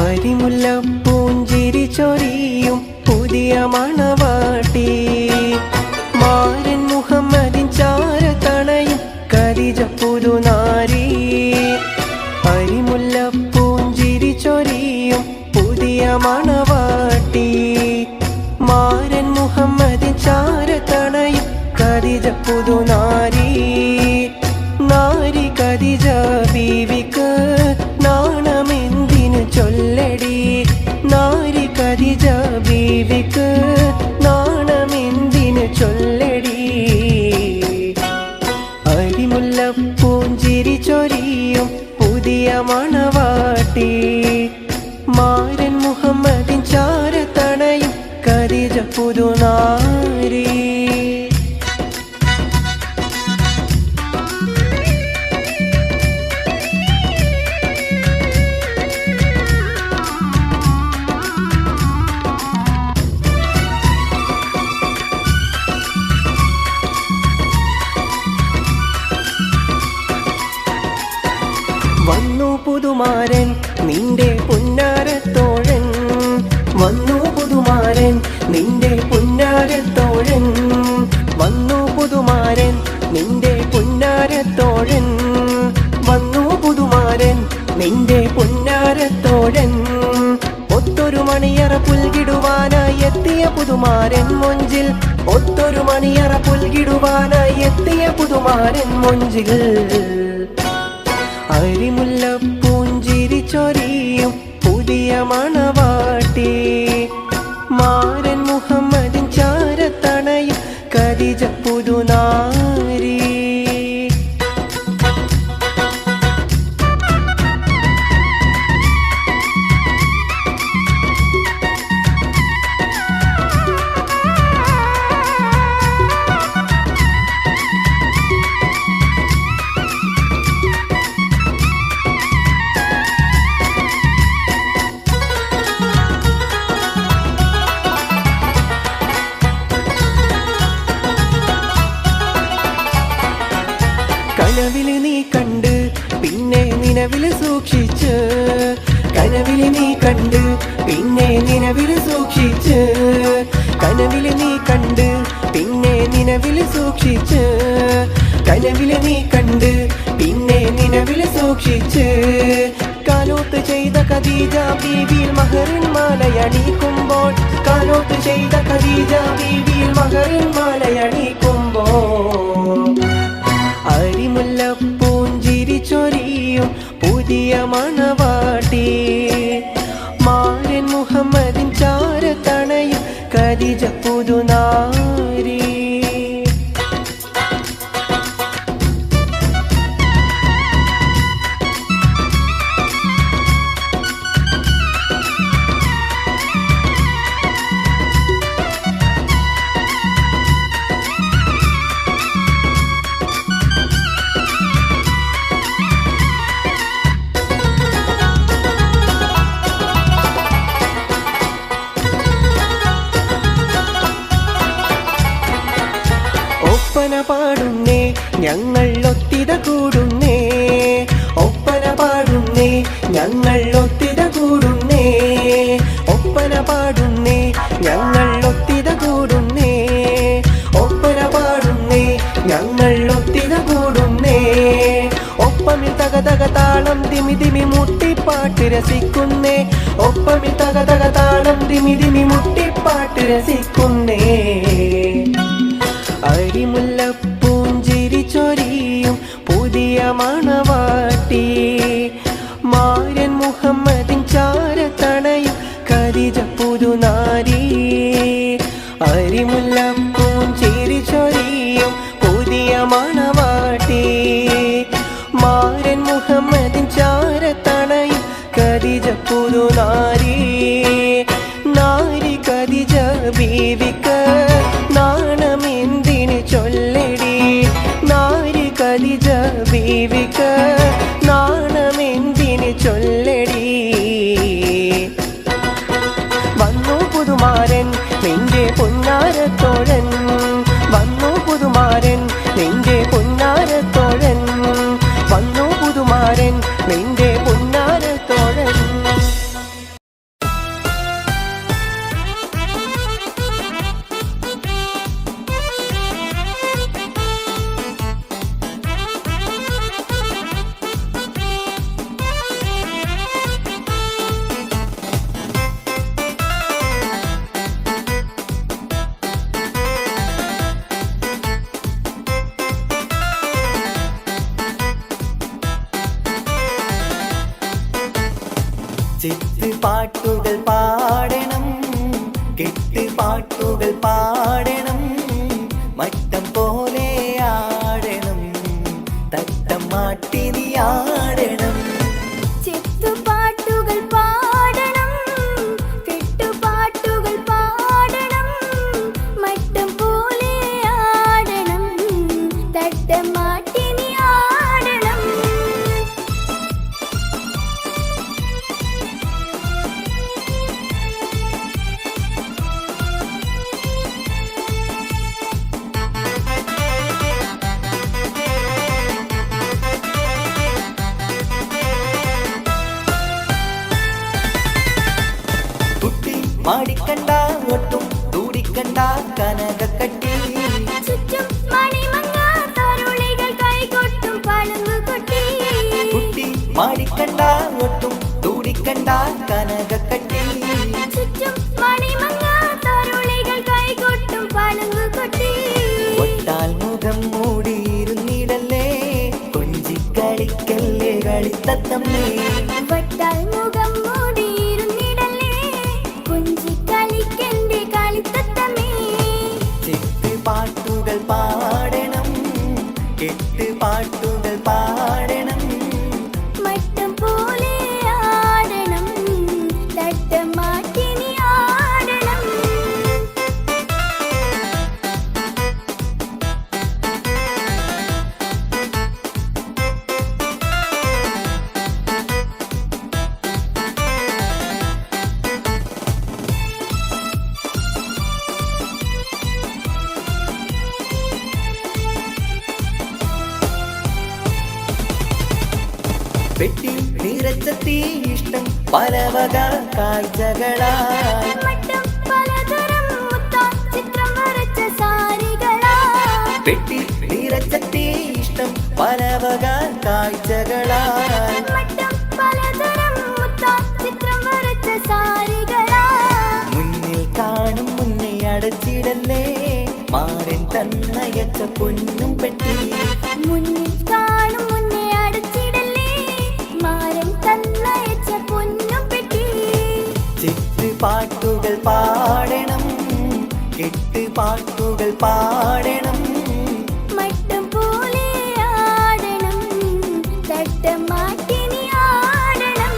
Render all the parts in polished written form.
അരിമുല്ലപ്പൂഞ്ചിരി ചൊരിയും പുതിയ മണവാട്ടി മാരൻ മുഹമ്മദിൻ ചാരത്തണയും ഖദീജ പുതുനാരി. അരിമുല്ലപ്പൂഞ്ചിരി ചൊരിയും പുതിയ മണവാട്ടി മാരൻ മുഹമ്മദിൻ ചാരത്തണയും ഖദീജ പുതുനാരി. നാരി ഖദീജ ബീവിക്ക് നാണമെന്തിനു ചൊല്ലടി. നാരി ഖദീജ ബീവിക്ക് നാണമെന്തിനു ചൊല്ലടി. അരിമുല്ലപ്പൂഞ്ചിരി ചൊരിയും പുതിയ മണവാട്ടി മാരൻ മുഹമ്മദിൻ ചാരത്തണയും ഖദീജ പുതുനാരി. വന്നു പുതുമാരൻ നിന്റെ പുന്നാരത്തോഴൻ. വന്നു പുതുമാരൻ നിന്റെ പുന്നാരത്തോഴൻ. വന്നു പുതുമാരൻ നിന്റെ പുന്നാരത്തോഴൻ. വന്നു പുതുമാരൻ നിന്റെ പുന്നാരത്തോഴൻ. ഒത്തൊരു മണിയറ പുൽകിടുവാനായി എത്തിയ പുതുമാരൻ മൊഞ്ചിൽ. ഒത്തൊരു മണിയറ പുൽകിടുവാനായി എത്തിയ പുതുമാരൻ മൊഞ്ചിൽ. അരിമുല്ലപ്പൂഞ്ചിരി ചൊരിയും പുതിയ മണവാട്ടി മാരൻ മുഹമ്മദിൻ ചാരത്തണയും ഖദീജ പുതുനാരി. കനവില് നീ കണ്ട് പിന്നെ നിലവില് സൂക്ഷിച്ച്. കനവില് നീ കണ്ട് പിന്നെ നിലവില് സൂക്ഷിച്ച്. കനവില് നീ കണ്ട് പിന്നെ നിലവില് സൂക്ഷിച്ച്. കനവില് നീ കണ്ട് പിന്നെ നിലവില് സൂക്ഷിച്ച്. കാലോത്ത് ചെയ്ത ഖദീജ ബീവിയിൽ മഹറിൻ മാലയണിക്കുമ്പോൾ. കാലോത്ത് ചെയ്ത ഖദീജ ബീവിയിൽ മഹറിൻ മാലയണിക്കുമ്പോൾ. അരിമുല്ലപ്പൂഞ്ചിരി ചൊരിയും പുതിയ മണവാട്ടി മാരൻ മുഹമ്മദിൻ ചാരത്തണയും ഖദീജ പുതുനാരി. ഒപ്പന പാടുന്നേ ഞങ്ങൾ ഒത്തിത കൂടുന്നേ. ഒപ്പന പാടുന്നേ ഞങ്ങൾ ഒത്തിത കൂടുന്നേ. ഒപ്പന പാടുന്നേ ഞങ്ങൾ ഒത്തിത കൂടുന്നേ. ഒപ്പന പാടുന്നേ ഞങ്ങൾ ഒത്തിത കൂടുന്നേ. ഒപ്പമിൽ തക തക താളം തിമി തിമി മുട്ടിപ്പാട്ട് രസിക്കുന്നേ. ഒപ്പമിൽ തക തക താളം തിമി തിമി മുട്ടിപ്പാട്ട് രസിക്കുന്നേ. അരിമുല്ലപ്പൂഞ്ചിരി ചൊരിയും പുതിയ മണവാട്ടി മാരൻ മുഹമ്മദിൻ ചാരത്തണയും ഖദീജ പുതുനാരി. അരിമുല്ലപ്പൂഞ്ചിരി ചൊരിയും പുതിയ മണവാട്ടി മാരൻ മുഹമ്മദിൻ ചാരത്തണയും ഖദീജ പുതുനാരി. നാരി ഖദീജ ബീവിക്ക് നാണമെന്തിനു ചൊല്ലടി. നാരി ഖദീജ ബീവിക്ക് നാണമെന്തിനു ചൊല്ലടി. വന്നു പുതുമാരൻ നിന്റെ പുന്നാരത്തോഴൻ. വന്നു പുതുമാരൻ നിന്റെ പുന്നാരത്തോഴൻ. വന്നു പുതുമാരൻ നിന്റെ ചിത്ത് പാട്ടുകൾ പാടണം, കെട്ട് പാട്ടുകൾ പാടണം, മട്ടം പോലെ ആടണം, തട്ടം മാട്ടി നീ ആടണം. ചിത്തുപാട്ടുകൾ പാടണം, കെട്ടുപാട്ടുകൾ പാടണം, മട്ടം പോലെ ആടണം, തട്ടം മാട്ടി നീ ആടണം. കുട്ടി മാടിക്കണ്ട ഒട്ടും തൂടിക്കണ്ട കനകക്കട്ടി, ചുറ്റും മണിമങ്ങ തരുളികൾ കൈകൊട്ടും പളുങ്കുകൊട്ടി. കുട്ടി മാടിക്കണ്ട ഒട്ടും തൂടിക്കണ്ട കനകക്കട്ടി, ചുറ്റും മണിമങ്ങ തരുളികൾ കൈകൊട്ടും പളുങ്കുകൊട്ടി. ഒട്ടാൽ മുഖം മൂടിയിരുന്നിടല്ലേ, കൊഞ്ചിക്കളിക്കല്ലേ കളിത്തത്തമ്മേ. വട്ടാൽ മുഖം മൂടിയിരുന്നിടല്ലേ, കുഞ്ചിക്കളിക്കെന്റെ കളിത്തത്തമ്മേ. ചിത്ത് പാട്ടുകൾ പാടണം, കെട്ട് പാട്ടുകൾ പാടണം, മട്ടം പോലെ ആടണം, തട്ടം മാറ്റി നീ ആടണം. പെട്ടി നിറച്ചെത്തി ഇഷ്ടം പലവക കാഴ്ചകളായി, മട്ടം പലതരം മുത്താൻ ചിത്രം വരച്ച സാരികളാ. പെട്ടി നിറച്ചെത്തി ഇഷ്ടം പലവക കാഴ്ചകളായി, മട്ടം പലതരം മുത്താൻ ചിത്രം വരച്ച സാരികളാ. മുന്നിൽ കാണും മുന്നേ അടച്ചിടല്ലേ, മാറിൻ തന്നയച്ച പൊന്നും പെട്ടി. മുന്നിൽ കാണും മുന്നേ അടച്ചിടല്ലേ, മാരൻ തന്നയച്ച പൊന്നും പെട്ടി. ചിത്ത് പാട്ടുകൾ പാടണം, കെട്ട് പാട്ടുകൾ പാടണം, മട്ടം പോലെ ആടണം, തട്ടം മാറ്റി നീ ആടണം.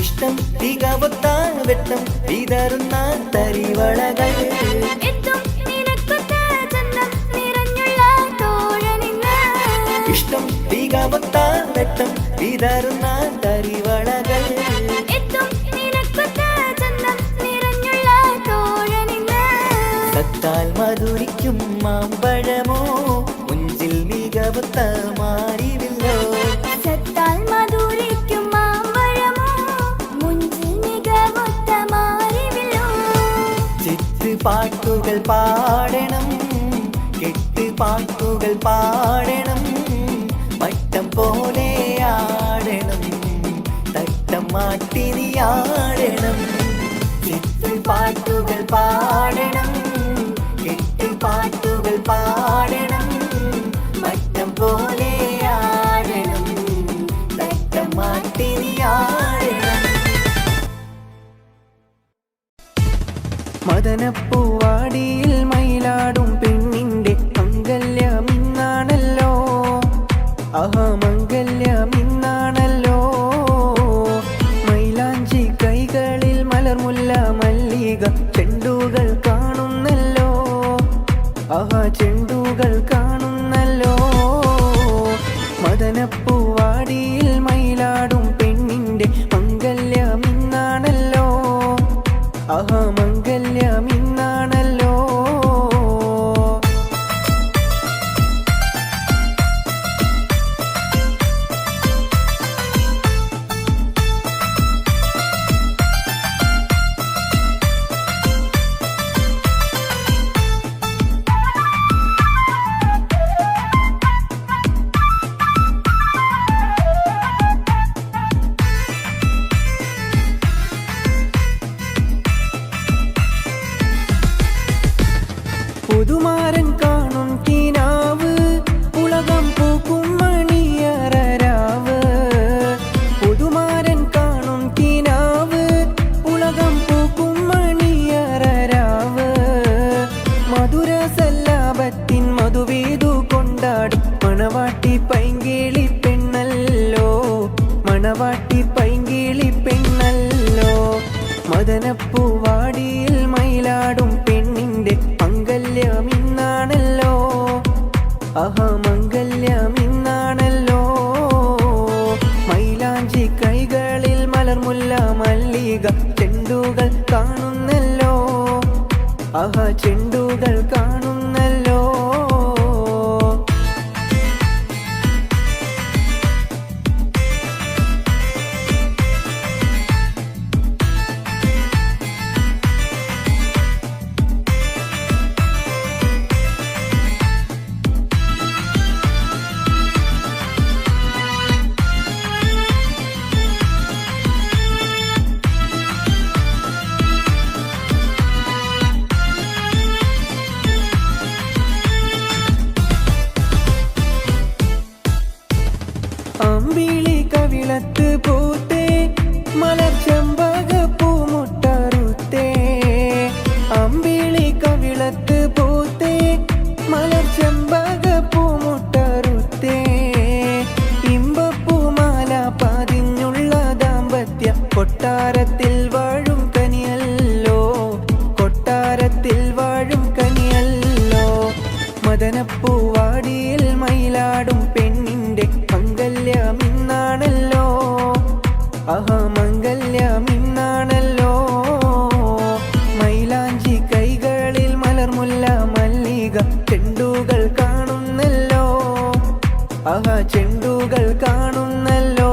ഇഷ്ടം തികവത്ത വെട്ടം വിതറുന്ന തരിവളകൾ, എത്തും നിനക്കൊത്ത ചന്തം നിറഞ്ഞുള്ള തോഴനിന്ന്. ഇഷ്ടം തികവത്ത വെട്ടം വിതറുന്ന തരിവളകൾ, എത്തും നിനക്കൊത്ത ചന്തം നിറഞ്ഞുള്ള തോഴനിന്ന്. സത്താൽ മധുരിക്കും മാമ്പഴമോ, മുഞ്ചിൽ മികവത്ത മാറിവില്ലോ. സത്താൽ മധുരിക്കും മാമ്പഴമോ, മുഞ്ചിൽ മികവൊത്ത മാറിവില്ലോ. ചിത്ത് പാട്ടുകൾ പാടണം, കെട്ട് പാട്ടുകൾ പാടണം, മട്ടം പോലെ ആടണം, തട്ടം മാട്ടി നീ ആടണം. ചിത്ത് പാട്ടുകൾ പാടണം, കെട്ട് പാട്ടുകൾ പാടണം, മട്ടം പോലെ ആടണം, തട്ടം മാട്ടി നീ ആടണം. മദനപ്പൂവാടിയിൽ മയിലാടും പെണ്ണിന്റെ മംഗല്യമിന്നാണല്ലോ, ആഹാ മംഗല്യമിന്നാണല്ലോ. മൈലാഞ്ചി കൈകളിൽ മലർമുല്ല മല്ലിക ചെണ്ടുകൾ കാണുന്നല്ലോ, ആഹാ ചെണ്ടുകൾ കാണുന്നല്ലോ. മദനപ്പൂവാടിയിൽ മയിലാടും പെണ്ണിന്റെ മംഗല്യമിന്നാണല്ലോ, ആഹാ മംഗല്യമിന്നാണല്ലോ. പൈങ്കിളി പെണ്ണല്ലോ, മണവാട്ടി പൈങ്കിളി പെണ്ണല്ലോ. മദനപ്പൂവാടിയിൽ മയിലാടും പെണ്ണിന്റെ മംഗല്യമിന്നാണല്ലോ, ആഹാ മംഗല്യമിന്നാണല്ലോ. മൈലാഞ്ചി കൈകളിൽ മലർമുല്ല മല്ലിക ചെണ്ടുകൾ കാണുന്നല്ലോ, ആഹാ ചെണ്ടുകൾ കാണുന്നല്ലോ. അമ്പിളി കവിളത്ത് പൂത്തേ മലർ ചെമ്പക പൂമുട്ടറുത്തേ, അമ്പിളി കവിളത്ത് പൂത്തേ മലർ ചെമ്പക പൂമുട്ടറുത്തേ. ഇമ്പപ്പൂമാല പതിഞ്ഞുള്ള ദാമ്പത്യ കൊട്ടാരത്തിൽ വാഴും കനിയല്ലോ, കൊട്ടാരത്തിൽ വാഴും കനിയല്ലോ. മദനപ്പൂവാടിയിൽ മയിലാടും പെണ്ണിന്റെ മംഗല്യമിന്നാണല്ലോ, ആഹാ മംഗല്യമിന്നാണല്ലോ. മൈലാഞ്ചി കൈകളിൽ മലർമുല്ല മല്ലിക ചെണ്ടുകൾ കാണുന്നല്ലോ, ആഹാ ചെണ്ടുകൾ കാണുന്നല്ലോ.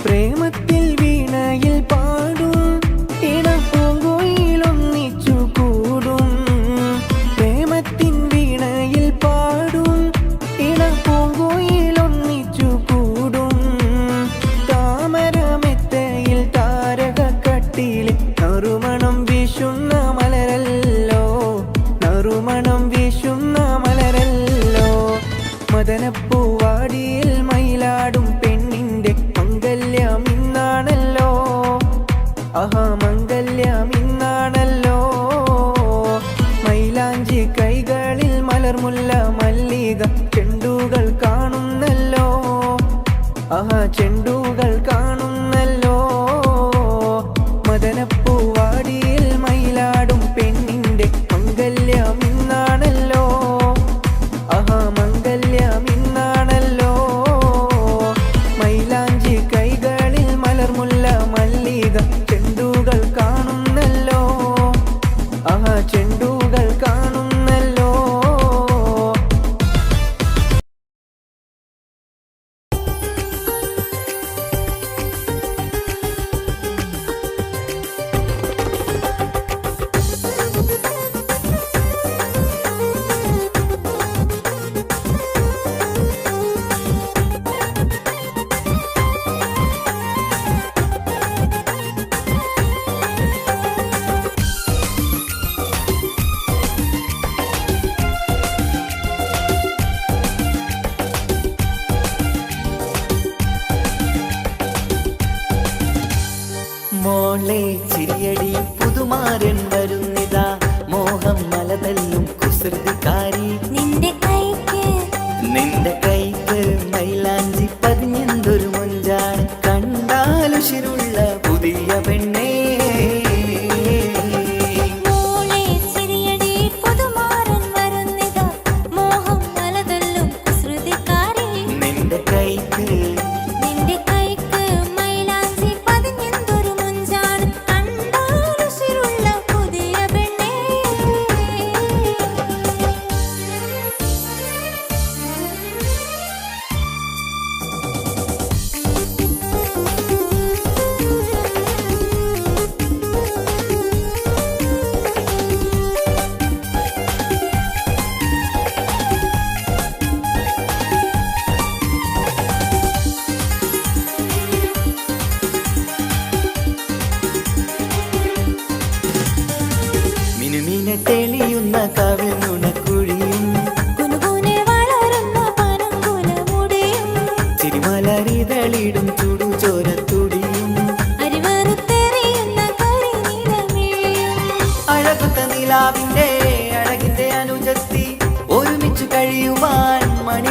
പ്രേമത്തിൽ വീണയിൽ പാടും ഇണപ്പൂങ്കുയിലൊന്നിച്ചു കൂടും, പ്രേമത്തിൻ വീണയിൽ പാടും ഇണപ്പൂങ്കുയിലൊന്നിച്ചു കൂടും. താമരമെത്തയിൽ താരകക്കട്ടിയിൽ നറുമണം വീശുന്ന മലരല്ലോ, നറുമണം വീശുന്ന മലരല്ലോ. മദനപ്പൂവാടിയിൽ മയിലാടും പെണ്ണിന്റെ മംഗല്യമിന്നാണല്ലോ, ആഹാ മംഗല്യമിന്നാണല്ലോ. മൈലാഞ്ചി കൈകളിൽ മലർമുല്ല മല്ലിക ചെണ്ടുകൾ കാണുന്നല്ലോ, ആഹാ ചെണ്ടുകൾ കാണുന്നല്ലോ. മദനപ്പൂവാടിയിൽ മയിലാടും പെണ്ണിന്റെ മംഗല്യമിന്നാണല്ലോ, ആഹാ മംഗല്യമിന്നാണല്ലോ. മൈലാഞ്ചി കൈകളിൽ മലർമുല്ല മല്ലിക ചെണ്ടുകൾ കാണുന്നല്ലോ, ആഹാ ചെണ്ടുകൾ കാണുന്നല്ലോ. മോളെ ചിരിയടി പുതുമാരൻ വരുന്നിതാ, മോഹം മലതല്ലും കുസൃതിക്കാരി. നിന്റെ കൈക്ക് നിന്റെ കൈക്ക് മൈലാഞ്ചി പതിഞ്ഞെന്തൊരു മൊഞ്ചാണ്, കണ്ടാലുശിരുള്ള പുതിയ പെണ്ണേ. മോളെ ചിരിയടി പുതുമാരൻ വരുന്നിതാ, മോഹം മലതല്ലും കുസൃതിക്കാരി. നിന്റെ കൈക്ക് നിന്റെ കൈക്ക് മൈലാഞ്ചി പതിഞ്ഞെന്തൊരു മുഞ്ചാണ്, കണ്ടാലുശിരുള്ള പുതിയ പെണ്ണേ.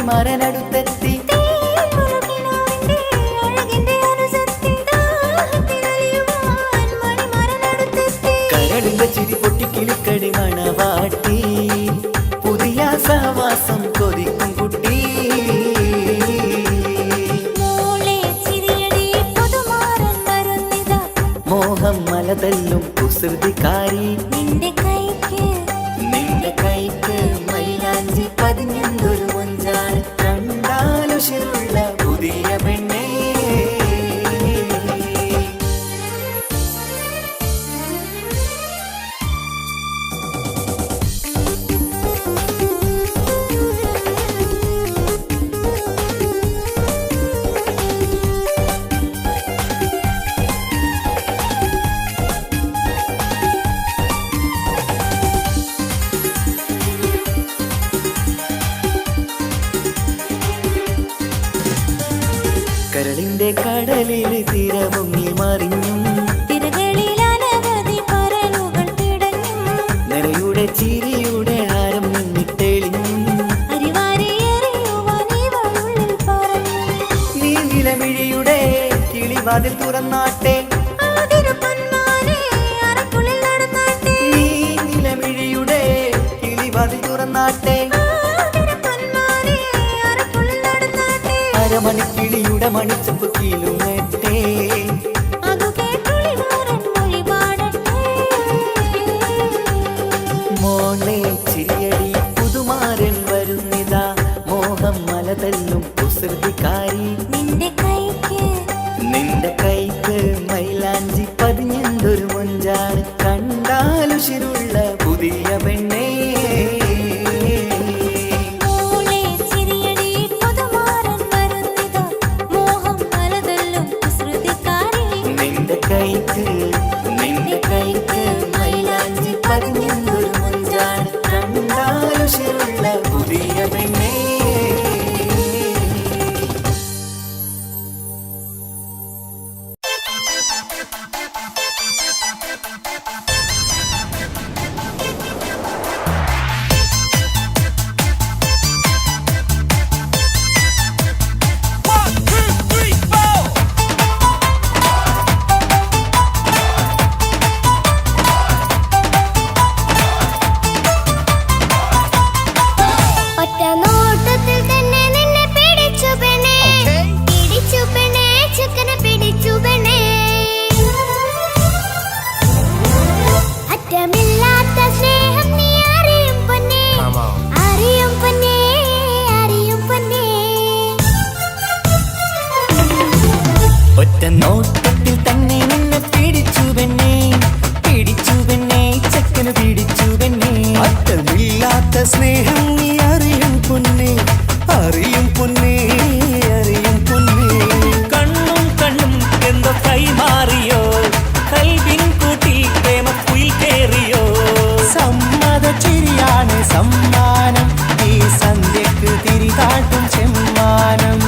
മണിമാരനടുത്തെത്തി കരളിന്റെ ചിരി പൊട്ടിക്കിളിക്കടി മണവാട്ടി പുതിയ സഹവാസം കൊതിക്കും കുട്ടി മോഹം മലതല്ലും കുസൃതിക്കാരി നിന്റെ കൈക്ക് മൈലാഞ്ചി പതിഞ്ഞൊരു മൊഞ്ചാണ് കണ്ടാലുഷിരുള്ള പുതിയ പെണ്ണേ കരളിന്റെ കടലിൽ തിരമുങ്ങി മറിഞ്ഞു നിറയുടെ ചിരിയുടെ ഹാരം മിന്നിത്തെളിഞ്ഞു നീ നിലമിഴിയുടെ കിളിവാതിൽ തുറന്നാട്ടെ നീ നിലമിഴിയുടെ കിളിവാതിൽ തുറന്നാട്ടെ അരമണിക്കിളിയുടെ മണിച്ചപ്പ് കീലുമേട്ടേ മോളെ ചിരിയടി പുതുമാരൻ വരുന്നിതാ മോഹം മലതല്ലും കുസൃതിക്കാരി നിന്റെ കൈക്ക് മൈലാഞ്ചി പതിഞ്ഞൊരു മൊഞ്ചാണ് കണ്ടാലുഷിരുള്ള പുതിയ പെണ്ണേ നിന്റെ കൈക്ക് മൈലാഞ്ചി പതിഞ്ഞൊരു മൊഞ്ചാണ് കണ്ടാലുഷിരുള്ള പുതിയ പെണ്ണേ ഒറ്റ നോട്ടത്തിൽ തന്നെ നിന്നെ പിടിച്ചു പെണ്ണേ ചക്കന് പിടിച്ചു പെണ്ണേ അറ്റമില്ലാത്ത സ്നേഹം നീ അറിയും പൊന്നേ കണ്ണും എന്തോ കൈമാറിയോ കൽവിൻ കൂട്ടിൽ പ്രേമക്കുയിൽ കേറിയോ സമ്മത ചിരിയാണ് സമ്മാനം ഈ സന്ധ്യക്ക് തിരിതാട്ടും ചെമ്മാനം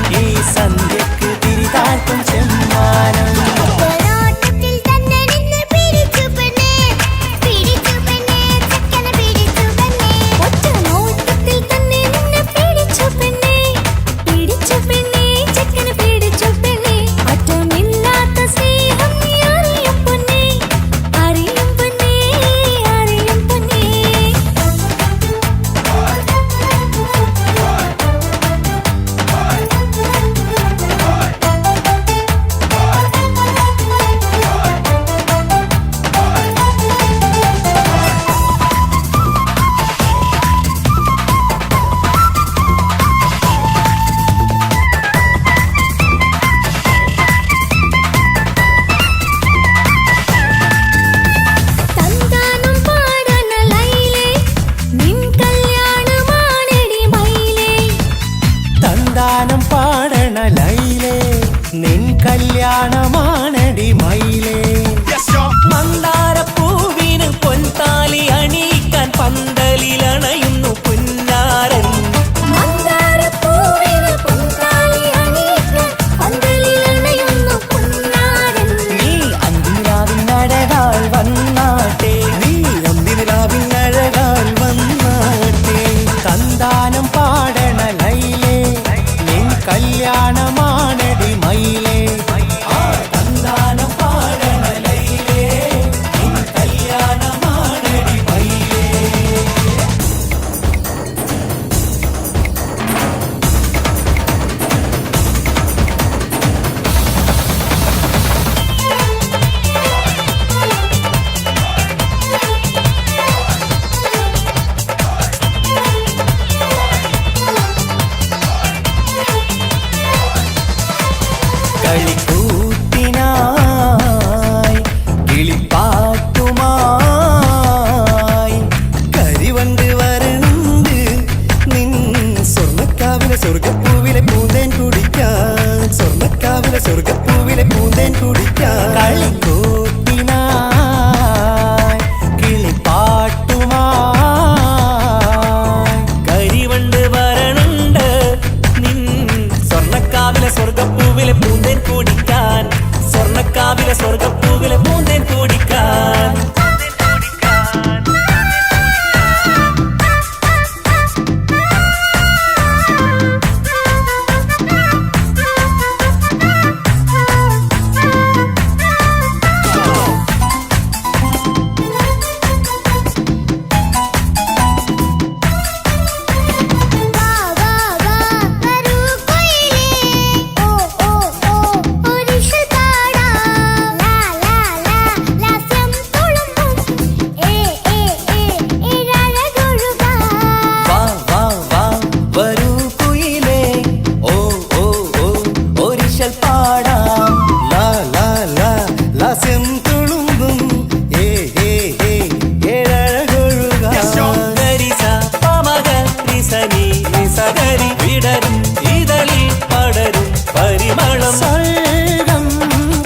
നിസനി നിസകരി വിടരും ഇതളിൽ പടരും പരിമളം സ്വർഗം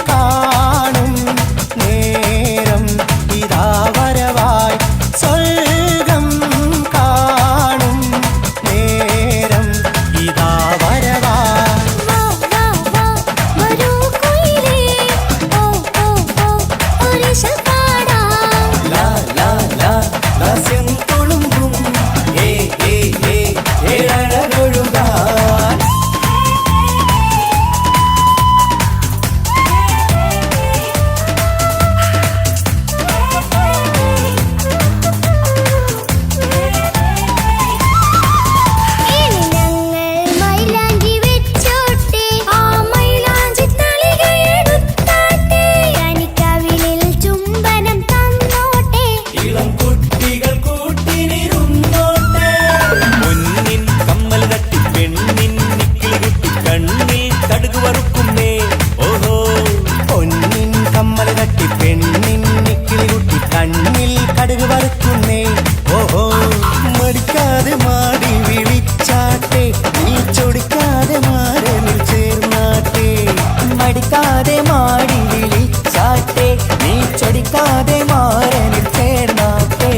കാണും നേരം ഇതാ വരവായി സ്വർഗം കാണും നേരം ഇതാ വരവായി വാ വാ വാ വരൂ കുയിലേ ഓ ഓ ഓ ഒരിശപാടാം ലാ ലാ ലാ ലാസ്യം തുളുമ്പും ഏ ഏ ഏ ഏഴഴകൊഴുകാൻ ഇനി ഞങ്ങൾ മൈലാഞ്ചി വെച്ചോട്ടെ ആ മൈലാഞ്ചി തളികയെടുത്താട്ടെ കനിക്കവിളിൽ ചുംബനം തന്നോട്ടെ ഇളം കുട്ടികൾ കൂട്ടിനിരുന്നോട്ടെ മുന്നിൻ കമ്മൽ തട്ടി പെണ്ണിൻ നിക്കിളി കുട്ടി കണ്ണിൽ കടുക് വറുക്കുന്നേ ഓഹോ പൊന്നിൻ കമ്മൽ തട്ടി പെണ്ണിൻ നിക്കിളി കുട്ടി കണ്ണിൽ കടുക് വറുക്കുന്നേ ഓഹോ മടിക്കാതെ മാടി വിളിച്ചാട്ടെ നീ ചൊടിക്കാതെ മാരനിൽ ചേർന്നാട്ടെ മടിക്കാതെ മാടി വിളിച്ചാട്ടെ നീ ചൊടിക്കാതെ മാരനിൽ ചേർന്നാട്ടെ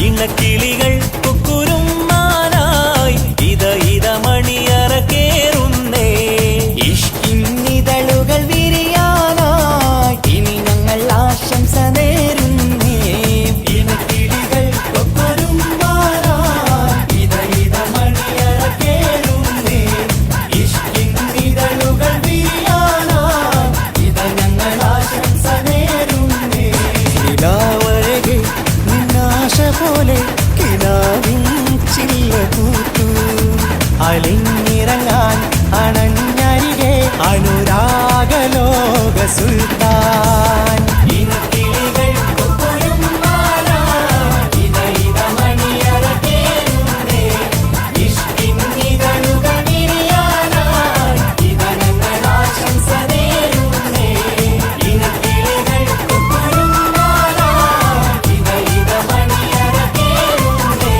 ഇണക്കിളികൾ കുക്കുരും മാനായി ഇത മണിയറ കേറുന്നേ ഇഷ്കിന്നിതളുകൾ വിരിയാനായി ഇനി ഞങ്ങൾ ആശംസ നേരുന്നേ ഇണക്കിളികൾ കുക്കുരും മാനായി ഇത മണിയറ കേറുന്നേ ഇഷ്കിന്നിതളുകൾ വിരിയാനായി ഇത ഞങ്ങൾ ആശംസ നേരുന്നേ നിലാവഴകെ നിന്നാശ പോലെ കിനാവിൻ ചില്ല കൂത്തു അലിഞ്ഞിറങ്ങാൻ അണഞ്ഞരികെ അനുരാഗലോക സുൽത്താൻ ഇനക്കിളികൾ കൊക്കൊരും മാനായി ഇത മണിയറ കേറുന്നേ ഇഷ്കിന്നിതളുകൾ വിരിയാനായി ഇത ഞങ്ങൾ ആശംസ നേരുന്നേ ഇനക്കിളികൾ കൊക്കൊരും മാനായി ഇത മണിയറ കേറുന്നേ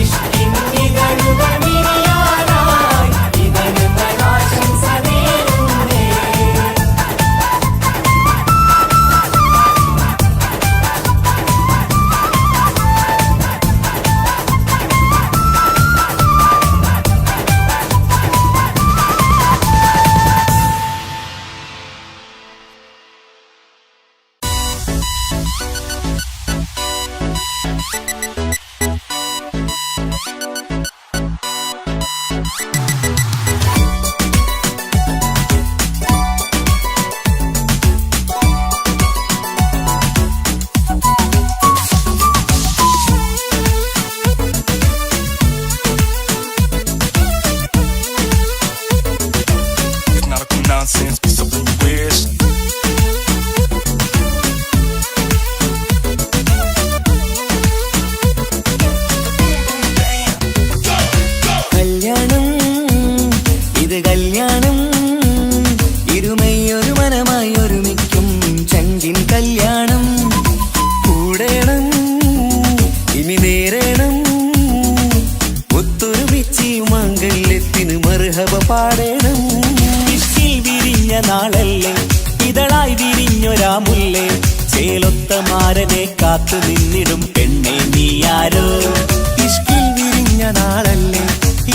ഇഷ്കിന്നിതളുകൾ വിരിയാനായി ഇത ഞങ്ങൾ ആശംസ നേരുന്നേ Nautical nonsense, be something you wish. കല്യാണം ഇത് കല്യാണം ഇരുമയൊരു മനമായി ഒരുമിക്കും ചങ്കിൻ കല്യാണം കൂടേണം ഇനി നേരേണം ഒത്തൊരുമിച്ച് മംഗല്യത്തിന് മർഹബ പാടേണം ഇഷ്കിൽ വിരിഞ്ഞ നാളല്ലേ ഇതളായി വിരിഞ്ഞൊരാ മുല്ലേ ചേലൊത്ത മാരനെ കാത്തു നിന്നിടും പെണ്ണെ നീയാരോ ഇഷ്കിൽ വിരിഞ്ഞ നാളല്ലേ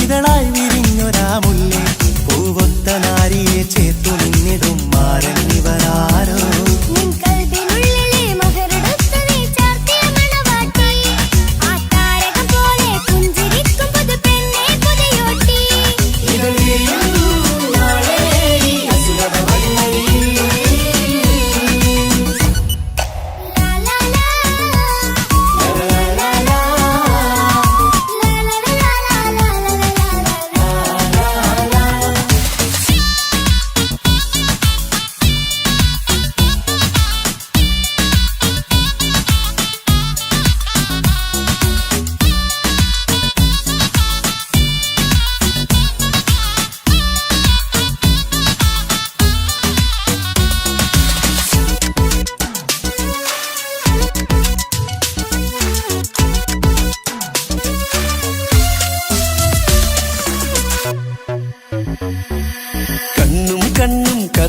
ഇതളായി വിരിഞ്ഞൊരാ മുല്ലേ പൂവൊത്ത നാരിയെ ചേർത്തു നിന്നിടും മാരൻ ഇവരാരോ നിൻ കൽബിനുള്ളിലെ മഹറുടുത്ത് നീ ചാർത്തിയ മണവാട്ടി ആ താരകം പോലെ പുഞ്ചിരിക്കും പുതുപെണ്ണെ പുതിയോട്ടി ഇതൾ വിരിയുന്നു നാളെ ഈ അസുലഭ വഴിയിൽ. ലാ ലാ ലാ ലാ ലാ ലാ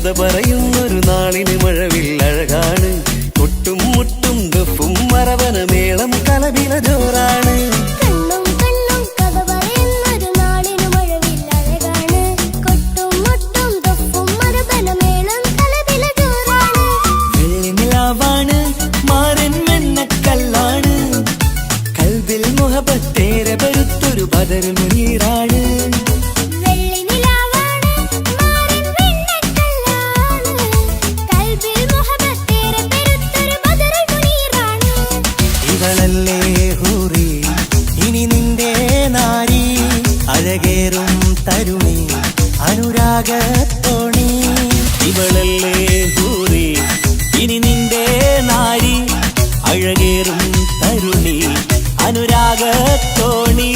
കഥ പറയുന്നൊരു നാളിന് മഴവില്ലഴകാണ്. കൊട്ടും മുട്ടും ദഫും മറവന മേളം കലപില ജോറാണ്. കണ്ണും കണ്ണും കഥ പറയുന്നൊരു നാളിനു മഴവില്ലഴകാണ്. കൊട്ടും മുട്ടും ദഫും മറവന മേളം കലപില ജോറാണ്. വെള്ളിനിലാവാണ് മാരൻ വെണ്ണക്കല്ലാണ്. കൽബിൽ മുഹബത്തേറെ പരുത്തൊരു ബദർ മുനീറാണ്. ഇവളല്ലേ ഹൂറി ഇനി നിന്റെ നാരി, അഴകേറും തരുണി അനുരാഗത്തോണി. ഇവളല്ലേ ഹൂറി ഇനി നിന്റെ നാരി, അഴകേറും തരുണി അനുരാഗത്തോണി.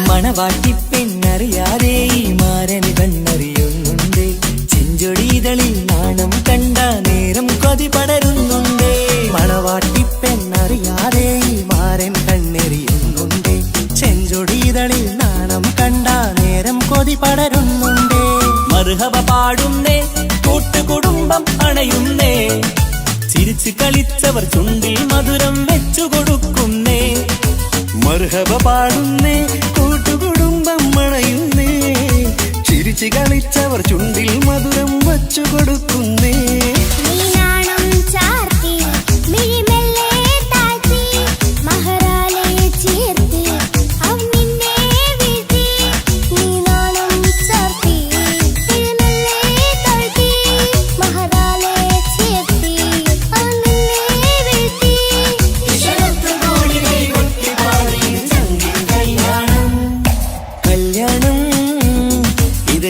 മണവാട്ടി പെണ്ണറിയാതെ ഈ മാരന് കണ്ണറിയുന്നുണ്ട്. ചെഞ്ചൊടിതളിൽ നാണം കണ്ട നേരം കൊതി പടരുന്നുണ്ട്. മണവാട്ടി പെണ്ണറിയാതെ ഈ മാരൻ കണ്ണെറിയുന്നുണ്ട്. ചെഞ്ചൊടിതളിൽ നാണം കണ്ട നേരം കൊതി പടരുന്നുണ്ട്. മർഹബ പാടുന്നേ കൂട്ടുകുടുംബം അണയുന്നേ. ചിരിച്ചു കളിച്ചവർ ചുണ്ടിൽ മധുരം വെച്ചു കൊടുക്കുന്നേ. മർഹബ പാടുന്നേ കൂട്ടുകുടുംബം മണയുന്നേ. ചിരിച്ചു കളിച്ചവർ ചുണ്ടിൽ മധുരം വച്ചു കൊടുക്കുന്നേ.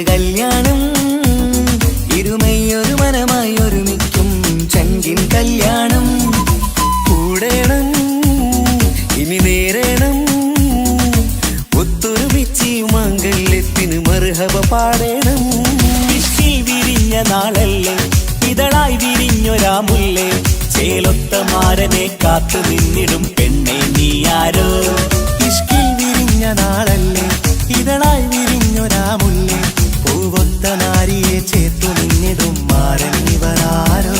കല്യാണം ഇരുമയൊരു മനമായി ഒരുമിക്കും ചങ്കിൻ കല്യാണം. കൂടേണം ഇനി നേരേണം ഒത്തൊരുമിച്ച് മാംഗല്യത്തിന് മർഹബ പാടേണം. ഇഷ്കിൽ വിരിഞ്ഞ നാളല്ലേ ഇതളായി വിരിഞ്ഞൊരാമുല്ലേ. ചേലൊത്ത മാരനെ കാത്തു നിന്നിടും പെണ്ണെ നീയാരോ. ഇഷ്കിൽ വിരിഞ്ഞ നാളല്ലേ ഇതളായി വിരിഞ്ഞൊരാമുല്ലേ. പൂവൊത്ത നാരിയെ ചേർത്തു നിന്നിടും മാരൻ ഇവരാരോ.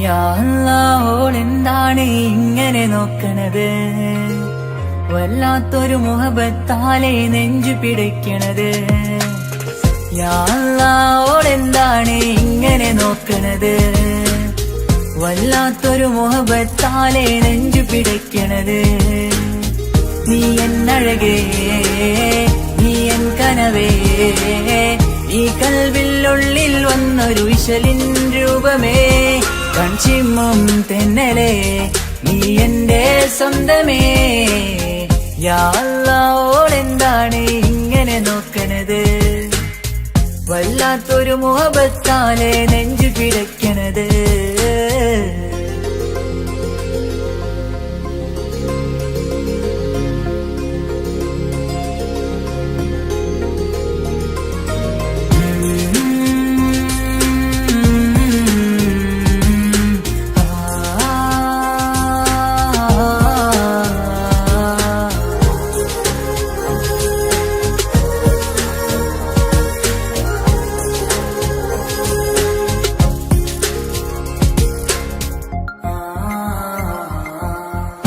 യാ അല്ലാഹ് ഓളെൻ എന്താണ് ഇങ്ങനെ നോക്കണത് വല്ലാത്തൊരു മുഹബത്താലെ നെഞ്ചു പിടിക്കണത് യാ അല്ലാ ഓളെന്താണ് ഇങ്ങനെ നോക്കണത് വല്ലാത്തൊരു മുഹബത്താലെ നെഞ്ചു പിടിക്കണത് നീ എന്നഴകേ നീ എൻ കനവേ ഈ കൽവിലുള്ളിൽ വന്നൊരു വിശലിൻ രൂപമേ കൺചിമ്മും തെന്നലേ നീ എന്റെ സ്വന്തമേ യാ അല്ലാ ഓളെന്താണ് ഇങ്ങനെ നോക്കണത് വല്ലാത്തൊരു മുഹബത്താലെ നെഞ്ചു പിടയ്ക്കണത്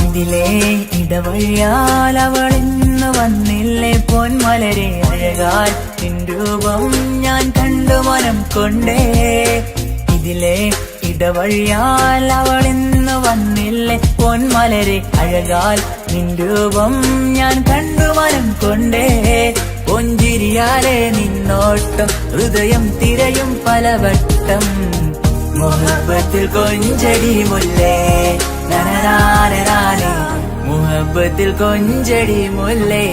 ഇതിലേ ഇടവഴിയാൽ അവളിന്ന് വന്നില്ലേ പൊന്മലരെ അഴകാൽ നിൻ രൂപം ഞാൻ കണ്ടു മനം കൊണ്ടേ ഇതിലേ ഇടവഴിയാൽ അവളിന്ന് വന്നില്ലേ പൊന്മലരെ അഴകാൽ നിൻ രൂപം ഞാൻ കണ്ടു മനം കൊണ്ടേ പൊഞ്ചിരിയാലെ നിന്നോട്ടം ഹൃദയം തിരയും പലവട്ടം മുഹബത്തിൽ കൊഞ്ചടി മുല്ലേ നനനാനനാനെ മുഹബത്തിൽ കൊഞ്ചടി മുല്ലേ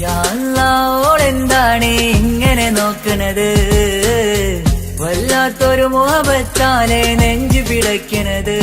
യാ അല്ലാ ഓളെന്താണ് ഇങ്ങനെ നോക്കണത് വല്ലാത്തൊരു മുഹബത്താലെ നെഞ്ചു പിടയ്ക്കണത്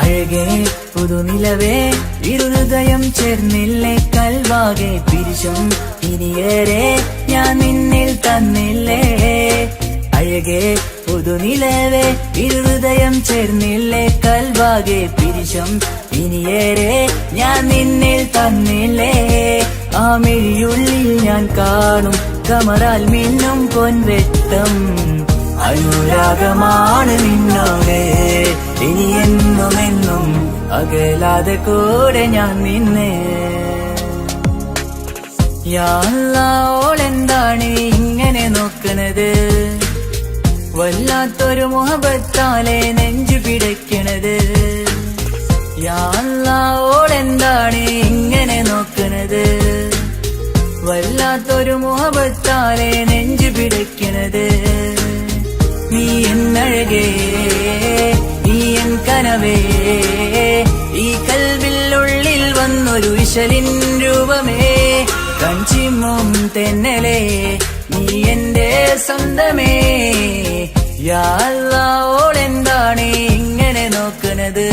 അഴകേ പുതുനിലവേ ഇരുഹൃദയം ചേർന്നില്ലേ കൽവാകെ പിരിശും ഇനിയേറെ ഞാൻ നിന്നിൽ തന്നില്ലേ അഴകേ പുതുനിലവേ ഇരുഹൃദയം ചേർന്നില്ലേ കൽവാകെ പിരിശും ഇനിയേറെ ഞാൻ നിന്നിൽ തന്നില്ലേ ആ മിഴിയുള്ളിൽ ഞാൻ കാണും കമറാൽ മിന്നും പൊൻവെട്ടം അനുരാഗമാണ് നിന്നോട് ഇനി എന്നുമെന്നും അകലാതെ കൂടെ ഞാൻ നിന്നെ യാ അല്ലാ ഓളെന്താണ് ഇങ്ങനെ നോക്കണത് വല്ലാത്തൊരു മുഹബത്താലെ നെഞ്ചു പിടയ്ക്കണത് യാ അല്ലാ ഓളെന്താണ് ഇങ്ങനെ നോക്കണത് വല്ലാത്തൊരു മുഹബത്താലെ നെഞ്ചു പിടയ്ക്കണത് നീ എന്നഴകേ നീ എൻ കനവേ ഈ കൽവിലുള്ളിൽ വന്നൊരു വിശലിൻ രൂപമേ കൺചിമ്മും തെന്നലേ നീ എന്റെ സ്വന്തമേ യാ അല്ലാ ഓളെന്താണ് ഇങ്ങനെ നോക്കണത്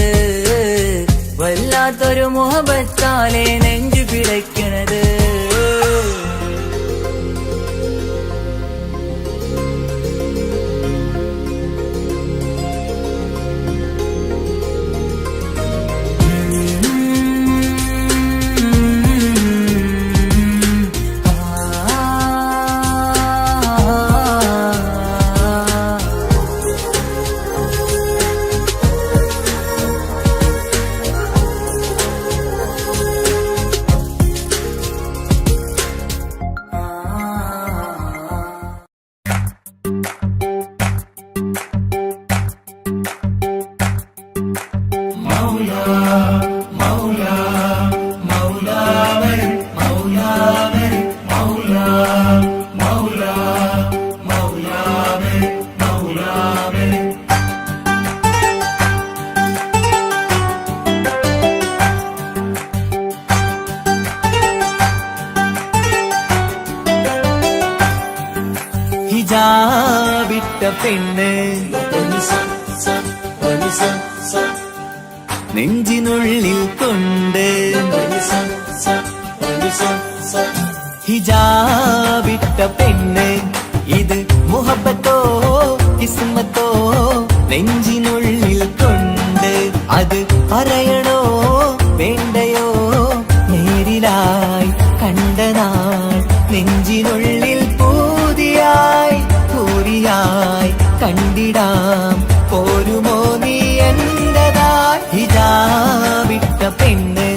വല്ലാത്തൊരു മുഹബത്താലെ നെഞ്ചു പിടയ്ക്കണത് വിട്ട പെണ്ണ് നെഞ്ചിനുള്ളിൽ കൊണ്ട് ഹിജാബിട്ട പെണ്ണ് ഇത് മുഹബത്തോ കിസ്മത്തോ നെഞ്ചിനുള്ളിൽ കൊണ്ട് അത് പറയണോ വേണ്ടയോ നേരിലായി കണ്ട നാൾ നെഞ്ചിനുള്ളിൽ പൂതിയായി പൂരിയായി കണ്ടിടാം പോരുമോ നീ എന്റതായി ഹിജാബിട്ട പെണ്ണ്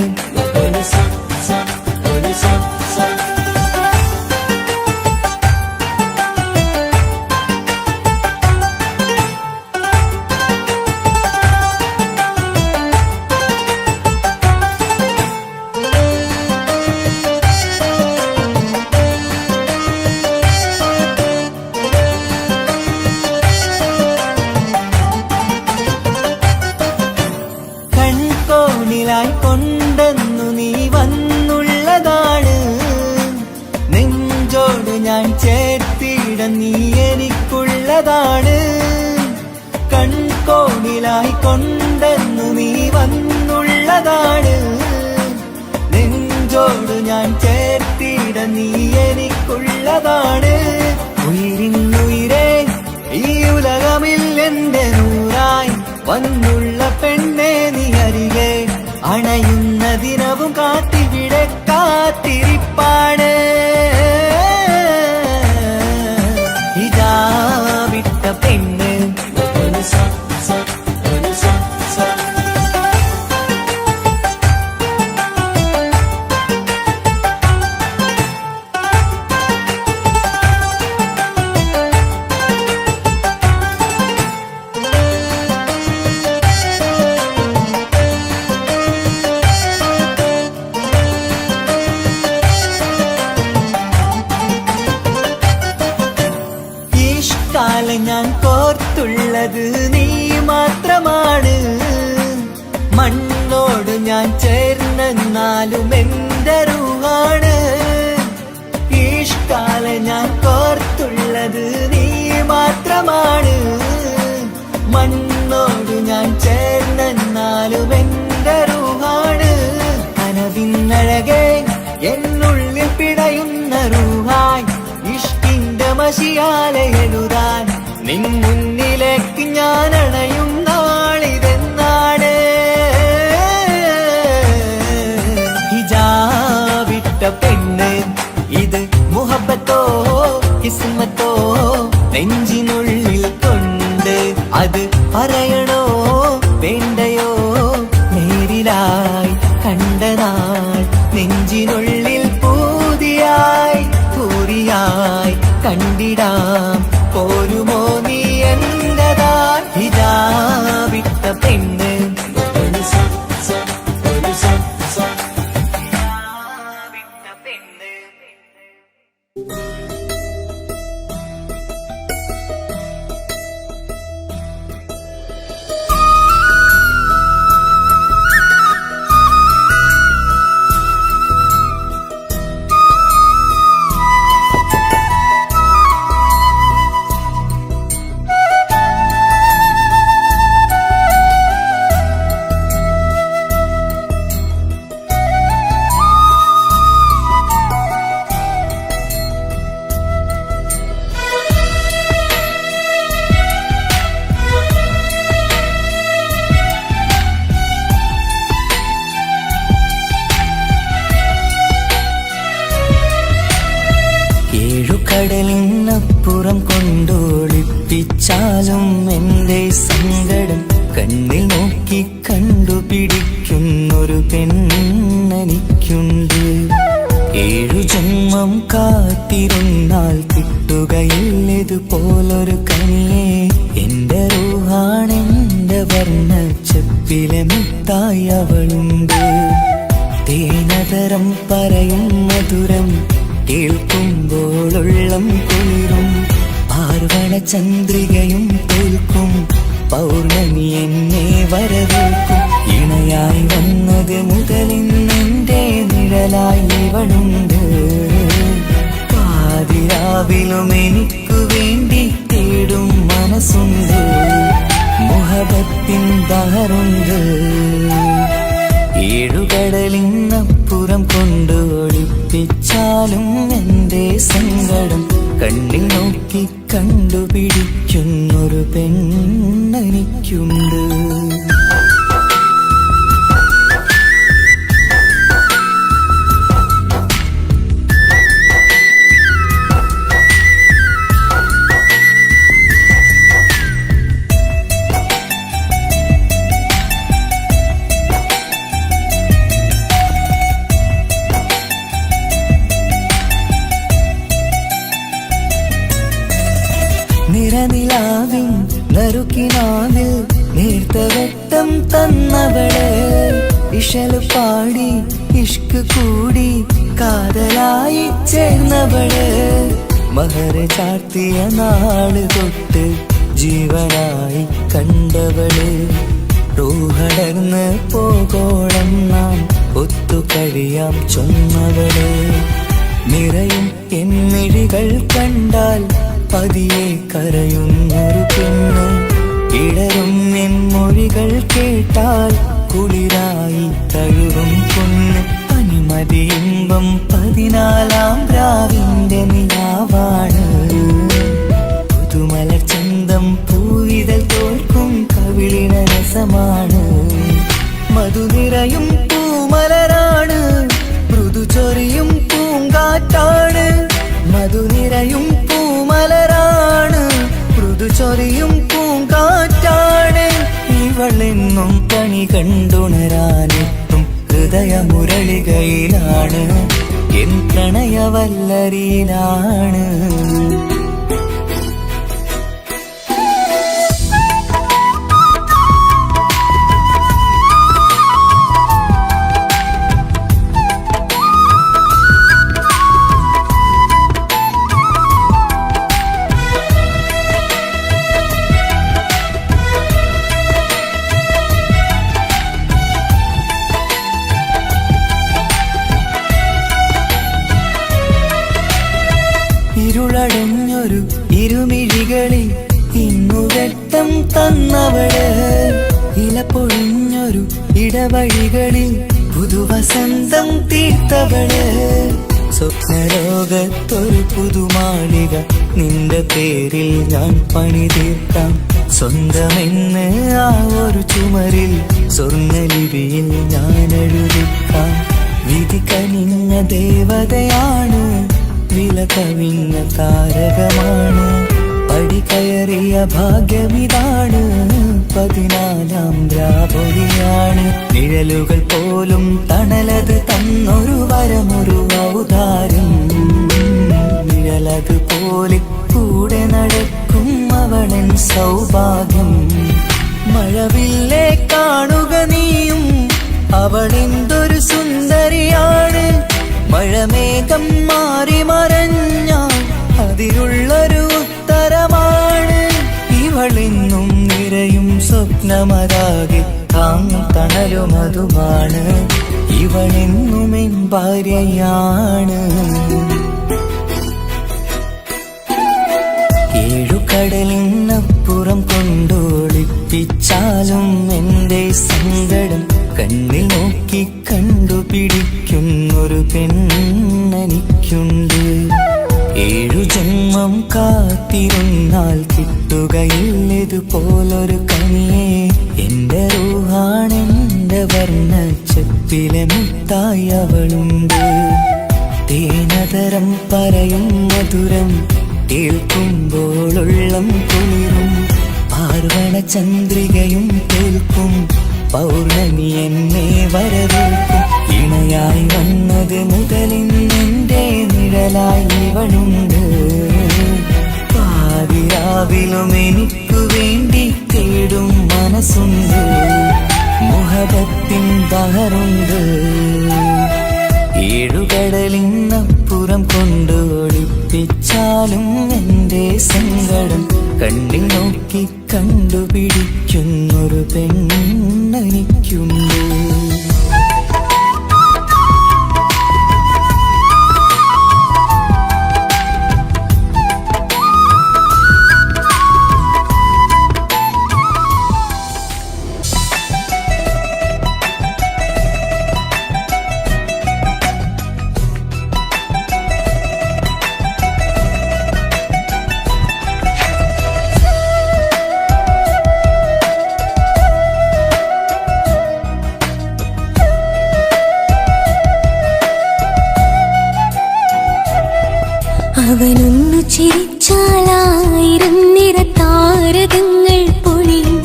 കൺകോണിലായി കൊണ്ടെന്നു നീ വന്നുള്ളതാണ് നെഞ്ചോട് ഞാൻ ചേർത്തിട നീ എനിക്കുള്ളതാണ് കൺകോണിലായി കൊണ്ടെന്നു നീ വന്നുള്ളതാണ് നെഞ്ചോട് ഞാൻ ചേർത്തിട നീ എനിക്കുള്ളതാണ് ഉയിരിന്നുയിരേ ഈ ഉലകമിൽ എന്റെ നൂറായി വന്നുള്ള പെണ്ണെ നീ അരികെ അണയുന്ന ദിനവും കാത്തിവിടെ കാത്തിരിപ്പാണ് ഹിജാബിട്ട പെണ്ണ് കാലം ഞാൻ കോർത്തുള്ളത് നീ മാത്രമാണ് മണ്ണോട് ഞാൻ ചേർന്നെന്നാലും എന്റെ റൂഹാണ് ഈഷ്കാലം ഞാൻ കോർത്തുള്ളത് നീ മാത്രമാണ് മണ്ണോട് ഞാൻ ചേർന്നെന്നാലും എന്റെ റൂഹാണ് കനവിന്നഴകെ എന്നുള്ളിൽ പിടയുന്ന റൂഹായി ഇഷ്കിന്റെ മഷിയാലെ എഴുതാൻ നിൻ മുന്നിലേക്ക് ഞാൻ അണയും നാളിതെന്നാണ് ഹിജാബിട്ട പെണ്ണ് ഇത് മുഹബത്തോ കിസ്മത്തോ നെഞ്ചിനുള്ളിൽ കൊണ്ട് അത് പറയണോ വേണ്ടയോ നേരിലായി കണ്ട നാൾ നെഞ്ചിനുള്ളിൽ പൂതിയായി പൂരിയായി കണ്ടിടാം പോരുമോ നീ എന്റതായി ഹിജാബിട്ട പെണ്ണ് കടലിനപ്പുറം കൊണ്ടോളിപ്പിച്ചാലും എന്റെ സങ്കടം കണ്ണിൽ നോക്കി കണ്ടുപിടിക്കുന്നൊരു പെണ്ണെനിക്കുണ്ട് 7 ജന്മം കാത്തിരുന്നാൽ കിട്ടുകയില്ലതുപോലൊരു കനിയെ എന്റെ റൂഹാണെന്റെ വർണ്ണച്ചപ്പിലെ മുത്തായി അവളുണ്ട് തേനതരം പറയും മധുരം കേൾക്കുമ്പോളുള്ളം കുളിരും പാർവണ ചന്ദ്രികയും തോൽക്കും പൗർണമി എന്നെ വരവേൽക്കും ഇണയായി വന്നത് മുതലിന്നെന്റെ നിഴലായി ഇവളുണ്ട് പാതിരാവിലും എനിക്കു വേണ്ടി തേടും മനസ്സുണ്ട്, മുഹബത്തിൻ ബഹറുണ്ട്. ഏഴുകടലിനപ്പുറം കൊണ്ട് ഒളിപ്പിച്ചാലും എൻ്റെ സങ്കടം കണ്ണിൽ നോക്കി കണ്ടുപിടിക്കുന്നൊരു പെണ്ണെനിക്കുണ്ട്. നിറനിലാവിൻ നറുക്കിനാവിൽ നേർത്ത വെട്ടം തന്നവള്, ഇശല് പാടി ഇഷ്ക് കൂടി കാതലായി ചേർന്നവള്, മഹർ ചാർത്തിയ നാള് തൊട്ട് ജീവനായി കണ്ടവള്, റൂഹടർന്ന് പോകോളം നാം ഒത്തു കഴിയാം ചൊന്നവള്, നിറയും എന്നിഴികൾ കണ്ടാൽ പതിയെ കരയുന്നൊരു പെണ്ണ്, ഇടറും എൻ മൊഴികൾ കേട്ടാൽ കുളിരായി തഴുകും പൊന്ന്, പനിമതിയിമ്പം 14-ാം രാവിന്റെ നിലാവാണ്, പുതുമലർ ചന്തം പൂവിതൽ തോൽക്കും കവിളിന രസമാണ്, മധുനിറയും പൂമലരാണ്, മൃദു ചൊരിയും പൂങ്കാറ്റാണ്, മധുനിറയും പൂമലരാണ്, മൃദു ചൊരിയും പൂങ്കാറ്റാണ്, ഇവളെന്നും കണി കണ്ടുണരാനെത്തും ഹൃദയമുരളികയിലാണ്, എൻ പ്രണയവല്ലരിയിലാണ്. ഇരുളടഞ്ഞൊരു ഇരുമിഴികളിൽ ഇന്നു വെട്ടം തന്നവള്, ഇലപ്പൊഴിഞ്ഞൊരു ഇടവഴികളിൽ പുതുവസന്തം തീർത്തവള്, സ്വപ്നലോകത്തൊരു പുതുമാളിക നിന്റെ പേരിൽ ഞാൻ പണി തീർക്കാം, സ്വന്തമെന്ന് ആ ഒരു ചുമരിൽ സ്വർണ്ണലിപിയിൽ ഞാൻ എഴുതിക്കാം, വിധി കനിഞ്ഞ ദേവതയാണ്, വില കവിഞ്ഞ താരകമാണ്, പടി കയറിയ ഭാഗ്യമിതാണ്, 14-ാം രാപൊലിയാണ്, നിഴലുകൾ പോലും തണലത് തന്നൊരു വരമൊരു ഔദാര്യം, നിഴലത് പോലെ കൂടെ നടക്കും അവളൻ സൗഭാഗ്യം, മഴവില്ലേ കാണുക നീയും അവളെന്തൊരു സുന്ദരിയാണ്, മഴമേഘം മാറി മറഞ്ഞാൽ അതിലുള്ളൊരു ഉത്തരമാണ്, ഇവളെന്നും നിറയും സ്വപ്നമതാകെ താങ്ങും തണലുമതുമാണ്, ഇവളെന്നും എൻ ഭാര്യയാണ്. ഏഴുകടലിനപ്പുറം കൊണ്ടോളിപ്പിച്ചാലും എൻ്റെ സങ്കടം കണ്ണിൽ നോക്കി കണ്ടുപിടിക്കുന്നൊരു പെണ്ണെനിക്കുണ്ട്, 7 ജന്മം കാത്തിരുന്നാൽ കിട്ടുകയില്ലതുപോലൊരു കനിയെ, എൻ്റെ റൂഹാണെൻ്റെ വർണ്ണച്ചപ്പിലെ മുത്തായി അവളുണ്ട്, തേനതരം പറയും മധുരം കേൾക്കുമ്പോളുള്ളം കുളിരും, പാർവണ ചന്ദ്രികയും കേൾക്കും പൗർണമി എന്നെ വരവേൽക്കും, ഇണയായി വന്നത് മുതലിന്നെൻ്റെ നിഴലായി ഇവളുണ്ട്, പാതിരാവിലും എനിക്കു വേണ്ടി തേടും മനസ്സുണ്ട്, മുഹബത്തിൻ ബഹറുണ്ട്. ഏഴുകടലിനപ്പുറം കൊണ്ട് ഒളിപ്പിച്ചാലും എൻ്റെ സങ്കടം കണ്ണിൽ നോക്കി കണ്ടുപിടിക്കുന്നൊരു പെണ്ണെനിക്കുണ്ട്. അവനൊന്നു ചിരിച്ചാലായിരം നിറതാരകങ്ങൾ പൊഴിയും.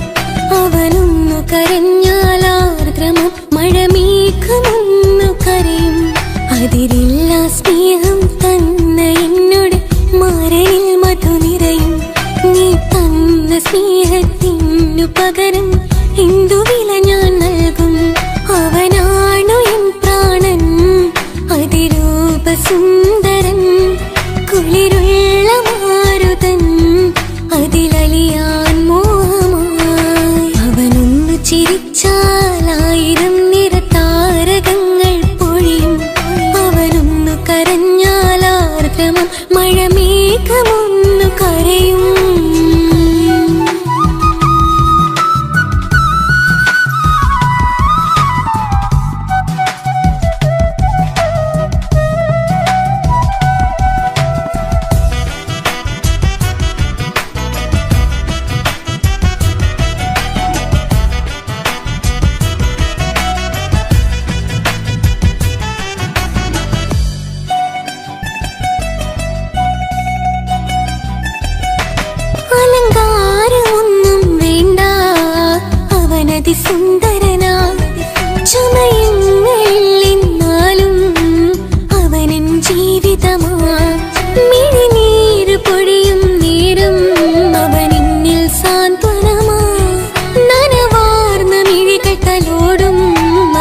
അവനൊന്നു കരഞ്ഞാലാർദ്രമം മഴമേഘമൊന്നു കരയും. അതിരില്ല സ്നേഹം തന്ന എന്നോട് മരയിൽ മധു നിറയും. നീ തന്ന സ്നേഹത്തിനു പകരം എന്തു വില ഞാൻ നൽകും? അവനാണു എൻ പ്രാണൻ, അതിരൂപസുന്ദരൻ, കുളിരുള്ള മാരുതൻ, അതിലലിയാൻ മോഹമായി. അവനൊന്നു ചിരിച്ചാലായിരം നിറതാരകങ്ങൾ പൊഴിയും. അവനൊന്നു കരഞ്ഞാലാർദ്രമം മഴമേഘമൊന്നു കരയും. അലങ്കാരമൊന്നും വേണ്ട, അവനതി സുന്ദരനാ. ചുമയുന്നാലും അവനൻ ജീവിതമാ. മിഴിനീര് പൊഴിയും നേരം അവനെന്നിൽ സാന്ത്വനമാ. നനവാർന്ന മിഴികൾ തലോടും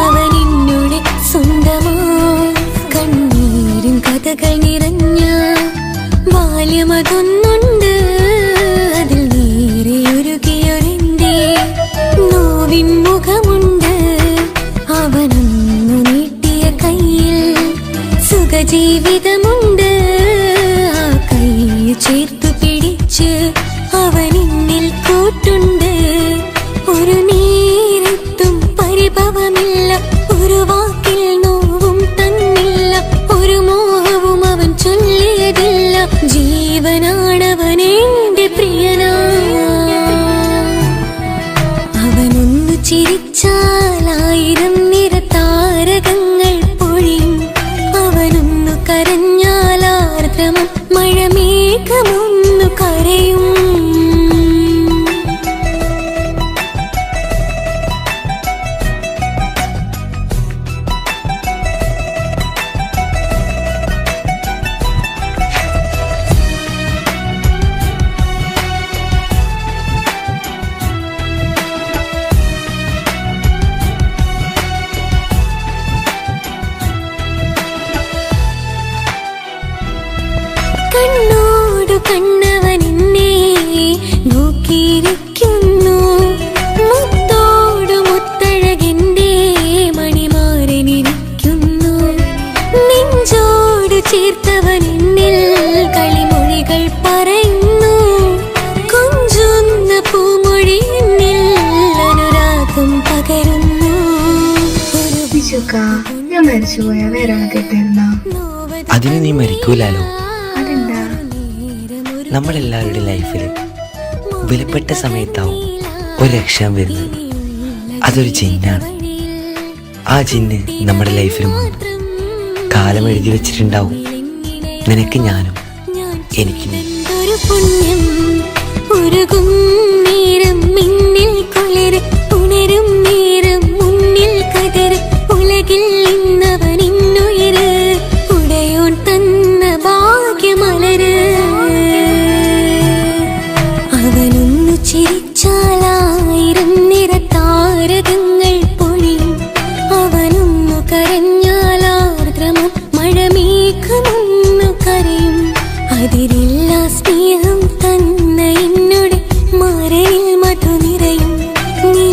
അവനെന്നോട് സ്വന്തമാ. കണ്ണീരും കഥകൾ നിറഞ്ഞ ബാല്യമതൊന്നുണ്ട്. അതിൽ നീരെയൊരുകിയൊരെന്റെ നോവിൻ മുഖമുണ്ട്. അവനൊന്നു നീട്ടിയ കയ്യിൽ സുഖജീവിതമുണ്ട്. ആ കൈ ചേർത്തു പിടിച്ച് അവനെന്നിൽ കൂട്ടുണ്ട്. ഒരു നേരത്തും പരിഭവമില്ല, ഒരു വാക്കിൽ നോവും തന്നില്ല, ഒരു മോഹവും അവൻ ചൊല്ലിയതില്ല. ജീവനാണവനെന്റെ പ്രിയനാ. അവനൊന്നു ചിരിച്ചാലായിരം നിറതാരകങ്ങൾ പൊഴിയും. അവനൊന്നു കരഞ്ഞാലാർദ്രമം മഴമേഘമൊന്നു കരയും. കണ്ണോടു കണ്ണവനെന്നെ നോക്കിയിരിക്കുന്നു. മുത്തോടു മുത്തഴകെന്റെ മണിമാരനിരിക്കുന്നു. നെഞ്ചോടു ചേർത്തവനെന്നിൽ കളിമൊഴികൾ പറയുന്നു. കൊഞ്ചുന്ന പൂമൊഴി എന്നിൽ അനുരാഗം പകരുന്നു. ഞാൻ മരിച്ചുപോയ വേറെ കേട്ടിരുന്ന അതിന് നീ മരിക്കൂലാലോ. അതെന്താ? നമ്മളെല്ലാവരുടെ ലൈഫിൽ വിലപ്പെട്ട സമയത്താവും ഒരു രക്ഷാൻ വരുന്നത്. അതൊരു ജിന്നാണ്. ആ ജിന്ന് നമ്മുടെ ലൈഫിലും കാലം എഴുതി വെച്ചിട്ടുണ്ടാവും. നിനക്ക് ഞാനും എനിക്ക് നീ. ഒരു പുണ്യം ഉരുകും നേരം മിന്നിൽ കുളിര് ഉണരും നേരം മുന്നിൽ കതിര്. ഉലകിൽ ഇന്നവൻ ഇന്നുയിര് ഉടയോൻ തന്ന ഭാഗ്യമലര്. അവനൊന്നു ചിരിച്ചാലായിരം നിറതാരകങ്ങൾ പൊഴിയും. അവനൊന്നു കരഞ്ഞാലാർദ്രമം മഴമേഘമൊന്നു കരയും. അതിരില്ല സ്നേഹം തന്ന എന്നോട് മരയിൽ മധു നിറയും. നീ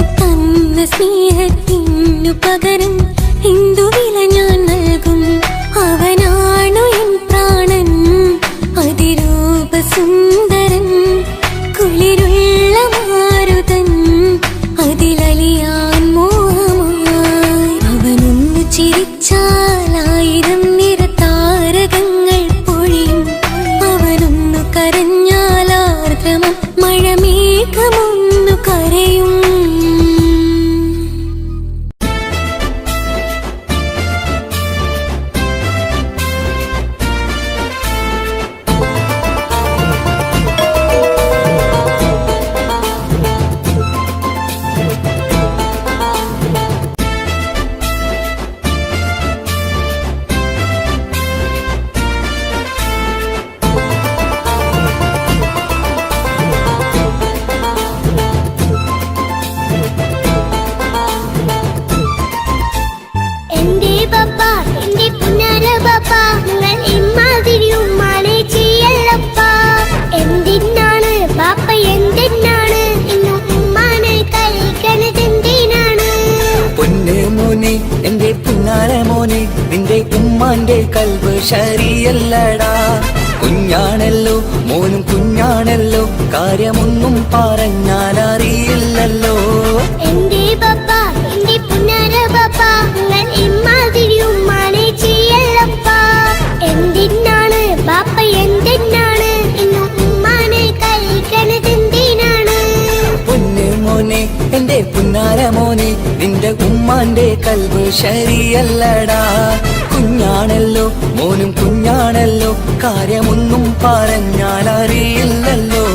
ഉമ്മാന്റെ കൽബ് ശരിയല്ലടാ. കുഞ്ഞാണല്ലോ മോനും കുഞ്ഞാണല്ലോ, കാര്യമൊന്നും പറഞ്ഞാൽ അറിയില്ലല്ലോ. എന്റെ പപ്പ എന്റെ പുന്നാര പപ്പ, നിങ്ങൾ ഇമ്മാതിരി ഉമ്മാനെ ചെയ്യല്ലപ്പ. എന്തിനാണ് പാപ്പ എന്തിനാണ് ഇന്നും ഉമ്മാനെ കഴിക്കണതെന്തിനാണ്? പൊന്നു മോനെ എന്റെ പുന്നാര മോനെ, നിന്റെ ഉമ്മാന്റെ കൽബ് ശരിയല്ലടാ. കുഞ്ഞാണല്ലോ മോനും കുഞ്ഞാണല്ലോ, കാര്യമൊന്നും പറഞ്ഞാൽ അറിയില്ലല്ലോ.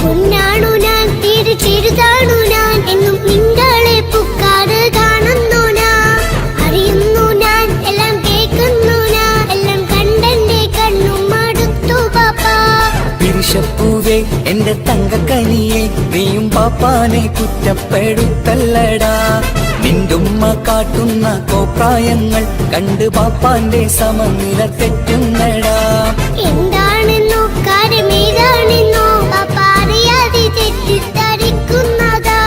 പൊന്നാണു ഞാൻ തീരെ ചെറുതാണു ഞാൻ, എന്നും നിങ്ങളെ പുക്കാറ് കാണുന്നു ഞാൻ. അറിയുന്നു ഞാൻ എല്ലാം കേൾക്കുന്നു ഞാൻ, എല്ലാം കണ്ടെന്റെ കണ്ണും മടുത്തു പാപ്പ. പിരിശപ്പൂവേ എന്റെ തങ്കക്കനിയെ, നീയും പാപ്പാനെ കുറ്റപ്പെടുത്തല്ലടാ. നിന്റുമ്മ കാട്ടുന്ന കോപ്രായങ്ങൾ കണ്ട് പാപ്പാന്റെ സമനില തെറ്റുന്നടാ. എന്താണെന്നോ കാര്യമേതാണെന്നോ പാപ്പ അറിയാതെ തെറ്റിദ്ധരിക്കുന്നതാ.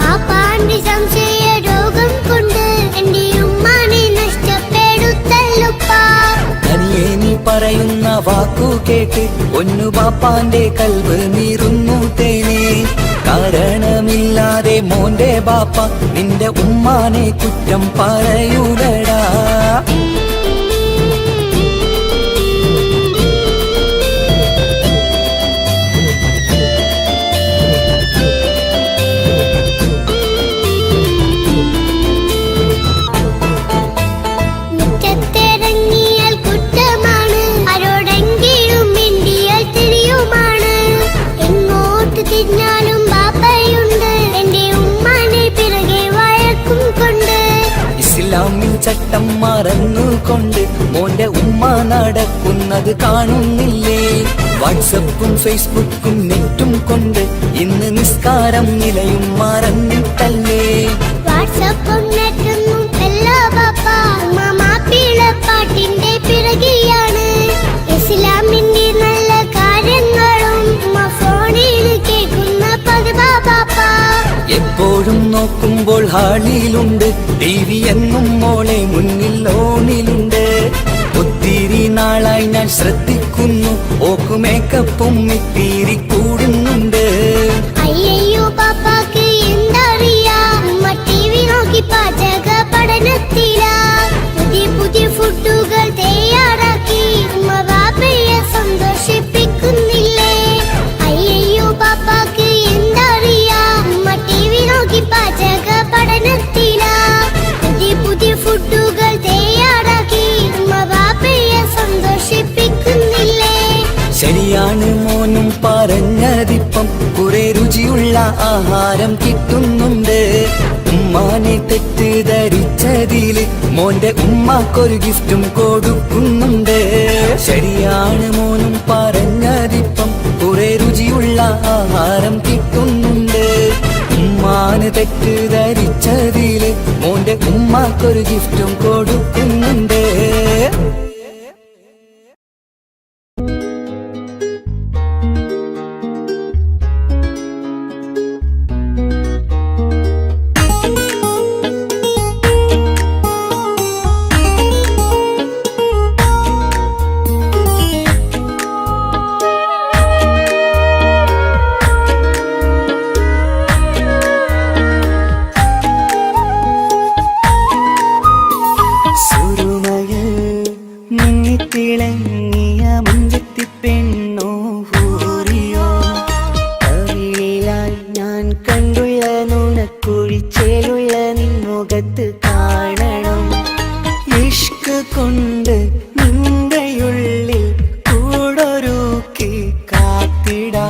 പാപ്പാന്റെ സംശയ രോഗം കൊണ്ട് എന്റെ ഉമ്മാനെ നഷ്ടപ്പെടുത്തല്ലുപ്പാ. കനിയെ നീ പറയുന്ന വാക്കു കേട്ട് ഒന്നു ബാപ്പാന്റെ കൽബ് നീറുന്നു തേനെ. കാരണമില്ലാതെ മോന്റെ ബാപ്പ നിന്റെ ഉമ്മാനെ കുറ്റം പറയൂലടാ. മുറ്റത്തിറങ്ങിയാൽ കുറ്റമാണ്, ആരോടെങ്കിലും മിണ്ടിയാൽ തിരിയുമാണ്. എങ്ങോട്ട് തിരിഞ്ഞാലും ബാപ്പയുണ്ട്, എന്റെ ഉമ്മാനെ പിറകെ വഴക്കും കൊണ്ട്. ഇസ്ലാമിൽ ചട്ടം മറന്നുകൊണ്ട് മോന്റെ ഉമ്മ നടക്കുന്നത് കാണുന്നില്ലേ? വാട്സപ്പും ഫേസ്ബുക്കും നെറ്റും കൊണ്ട് ഇന്ന് നിസ്കാരം നിലയും മറന്നിട്ടല്ലേ? വാട്സപ്പും നെറ്റൊന്നും അല്ല ബാപ്പ, ഉമ്മ മാപ്പിളപ്പാട്ടിന്റെ പിറകെയാണ്. ഇസ്ലാമിന്റെ നല്ല കാര്യങ്ങളും ഉമ്മ ഫോണിൽ കേൾക്കുന്ന പതിവാ ബാപ്പ. എപ്പോഴും നോക്കുമ്പോൾ ഹാളിലുണ്ട് TV എന്നും മോളെ മുന്നിൽ ഓണിലുണ്ട്. ഒത്തിരി നാളായി ഞാൻ ശ്രദ്ധിക്കുന്നു, ഓക്ക് മേക്കപ്പും ഇത്തിരി കൂടുന്നുണ്ട്. അയ്യോ പാപ്പാക്ക് എന്തറിയാ, ഉമ്മ TV നോക്കി പാചക പഠനത്തിലാ. പുതിയ പുതിയ ഫുഡുകൾ തയ്യാറാക്കി ഉമ്മ ബാപ്പയെ സന്തോഷിപ്പിക്കുന്നില്ലേ? അയ്യോ പാപ്പാക്ക് എന്തറിയാ, ഉമ്മ TV നോക്കി പാചക പഠനത്തിലാ. പുതിയ പുതിയ ഫുഡുകൾ തയ്യാറാക്കി ഉമ്മ ബാപ്പയെ സന്തോഷിപ്പിക്കുന്നില്ലേ? ശരിയാണ് മോനും പറഞ്ഞതിപ്പം, കുറെ രുചിയുള്ള ആഹാരം കിട്ടുന്നുണ്ട്. ഉമ്മാനെ തെറ്റിദ്ധരിച്ചതില് മോന്റെ ഉമ്മാക്കൊരു ഗിഫ്റ്റും കൊടുക്കുന്നുണ്ട്. ശരിയാണ് മോനും പറഞ്ഞതിപ്പം, കുറെ രുചിയുള്ള ആഹാരം കിട്ടുന്നുണ്ട്. ഉമ്മാന് തെറ്റിദ്ധരിച്ചതില് മോന്റെ ഉമ്മാക്കൊരു ഗിഫ്റ്റും കൊടുക്കുന്നുണ്ട്. തിളങ്ങിയ മുഞ്ചത്തി പെണ്ണോ ഹൂറിയോ, കവിളിലായി ഞാൻ കണ്ടുള്ള നുണക്കുഴിച്ചേലുള്ള നിൻമുഖത്ത് കാണണം. ഇഷ്ക് കൊണ്ട് നിന്റെയുള്ളിൽ കൂടൊരുക്കി കാത്തിടാ.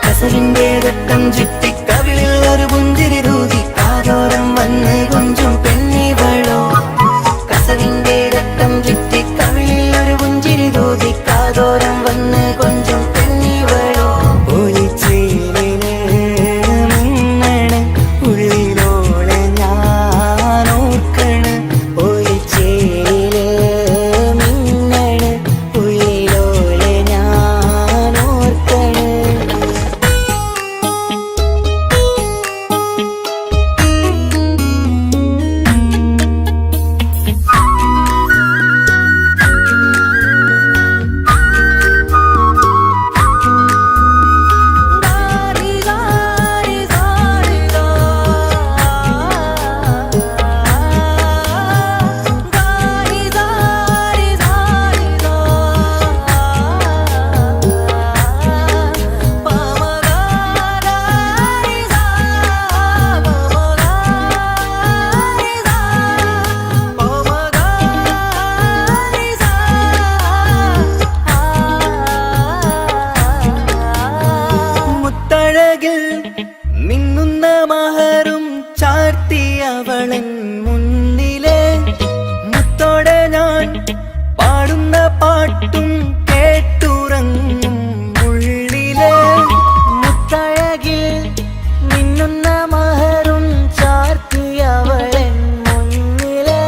കസവിന്റെ രക്തം ചുറ്റി കവിളിൽ ഒരു പുഞ്ചിരി തൂകി കാതോരം വന്ന് കൊഞ്ചും പെണ്ണിവളോ. കസവിന്റെ രക്തം ചുറ്റി കവിളിൽ ഒരു പുഞ്ചിരി തൂകി കാതോരം വന്ന് കൊഞ്ചും പെണ്ണിവളോ. ഒളിച്ചേലിന് മുങ്ങണ ഉള്ളിലോളെ ഞാൻ അവളെൻ മുന്നിലെ മുത്തോടെ ഞാൻ പാടുന്ന പാട്ടും കേട്ടുറങ്ങും ഉള്ളിലെ മുത്തഴകിൽ മിന്നുന്ന മഹറും ചാർത്തിയവളെൻ മുന്നിലെ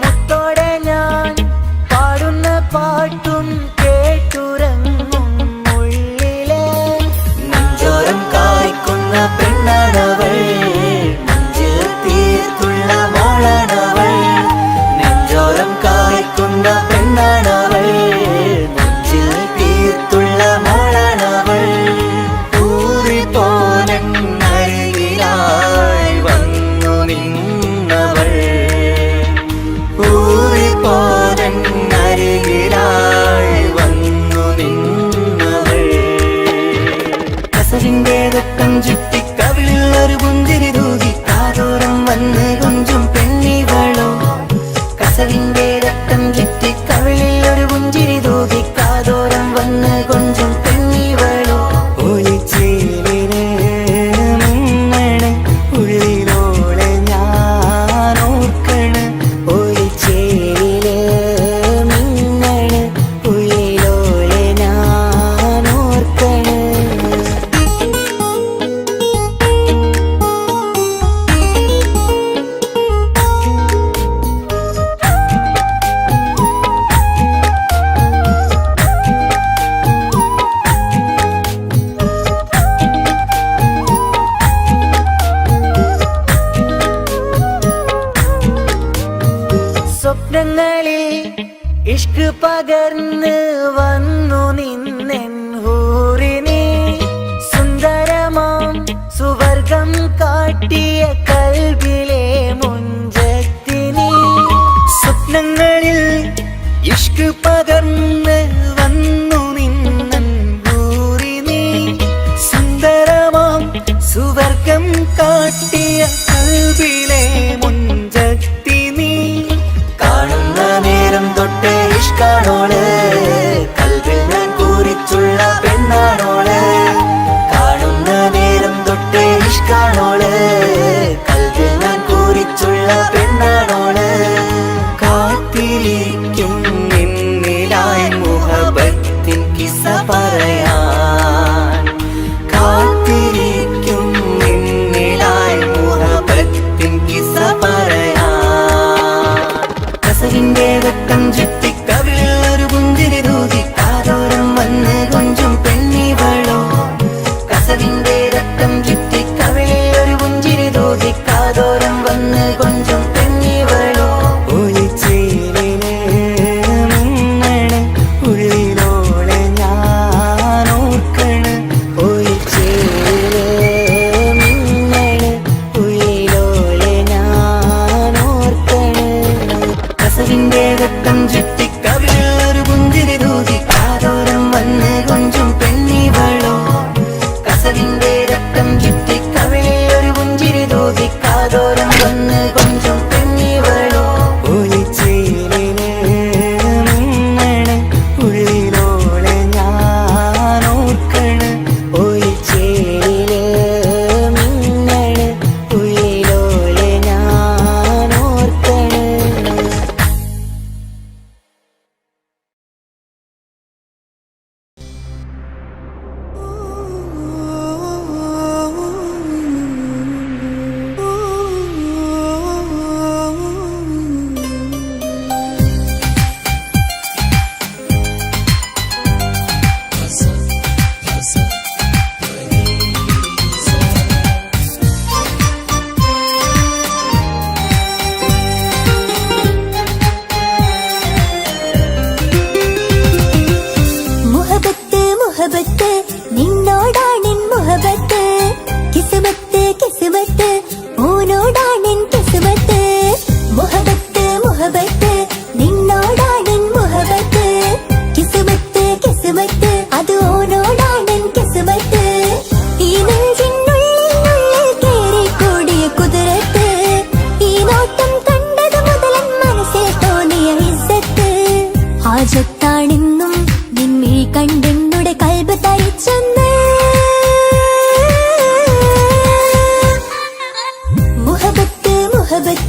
മുത്തോടെ ഞാൻ പാടുന്ന പാട്ടും കേട്ടുറങ്ങും ഉള്ളിലെ നെഞ്ചോരം കായ്ക്കുന്ന പെണ്ണാണവൾ നെഞ്ചിൽ തീർത്തുള്ള മോളാണവൾ നെഞ്ചോരം കായ്ക്കുന്ന പെണ്ണാണവൾ നെഞ്ചിൽ തീർത്തുള്ള മോളാണവൾ ഊറിപ്പോലരികിലായി വന്നു നിന്നവൾ ഊറിപ്പോലരികിലായി വന്നു നിന്നവൾ കസവിന്റെ രക്തം ചുറ്റി കവിളിൽ ഒരു പുഞ്ചിരി തൂകി കാതോരം വന്ന് കൊഞ്ചും പെണ്ണിവളോ കസവിന്റെ രക്തം ചുറ്റി കവിളിൽ ഒരു പുഞ്ചിരി തൂകി കാതോരം വന്ന് കൊഞ്ചും പെണ്ണിവളോ ഒളിച്ചേലിന് മുങ്ങണ് ഉള്ളിലോളെ ഞാൻ ഓർക്കണ് ഒളിച്ചേലില് മിന്നണ് ഉള്ളിലോളെ ഞാൻ ഓർക്കണ് സ്വപ്നങ്ങളിൽ ഇഷ്ക് പകർന്ന് വന്നു നിന്നെൻ ഹൂറിനെ സുന്ദരമാം സുവർഗം കാട്ടിയ കൽബിലെ മുഞ്ചത്തിനെ സ്വപ്നങ്ങളിൽ ഇഷ്ക് പകർന്ന് വന്നു നിന്നെൻ ഹൂറിനെ സുന്ദരമാം സുവർഗം കാട്ടിയ കൽബിലെ മുഞ്ചത്തിനെ കാണുന്ന നേരം തൊട്ട് ഇഷ്കാണോള് കൽവിൽ ഞാൻ കൂറിച്ചുള്ള പെണ്ണാണോള് കാണുന്ന നേരം തൊട്ട് ഇഷ്കാണോള് കൽവിൽ ഞാൻ കൂറിച്ചുള്ള പെണ്ണാണോള് കാത്തിരിക്കും നിന്നിലായി മുഹബത്തിൻ കിസ്സ പറയാൻ കാത്തിരിക്കും നിന്നിലായി മുഹബത്തിൻ കിസ്സ പറയാൻ കസവിന്റെ രക്തം ചുറ്റി കവിളിൽ ഒരു പുഞ്ചിരി തൂകി കാതോരം വന്ന് കൊഞ്ചും പെണ്ണിവളോ കസവിന്റെ രക്തം ചുറ്റി കവിളിൽ ഒരു പുഞ്ചിരി തൂകി കാതോരം വന്ന് കൊഞ്ചും പെണ്ണിവളോ ഒളിച്ചേലിന് മുങ്ങണ് ഉള്ളിലോളെ ഞാൻ ഓർക്കണ് ഒളിച്ചേല് മിന്നണ് ഉള്ളിലോളെ ഞാൻ ഓർക്കണ് കസവിന്റെ രക്തം ചുറ്റി കവിളിൽ ഒരു പുഞ്ചിരി തൂകി കാതോരം വന്ന് കൊഞ്ചും പെണ്ണിവളോ കസവിന്റെ രക്തം ചുറ്റി കവിളിൽ ഒരു പുഞ്ചിരി തൂകി കാതോരം വന്ന് കൊഞ്ചും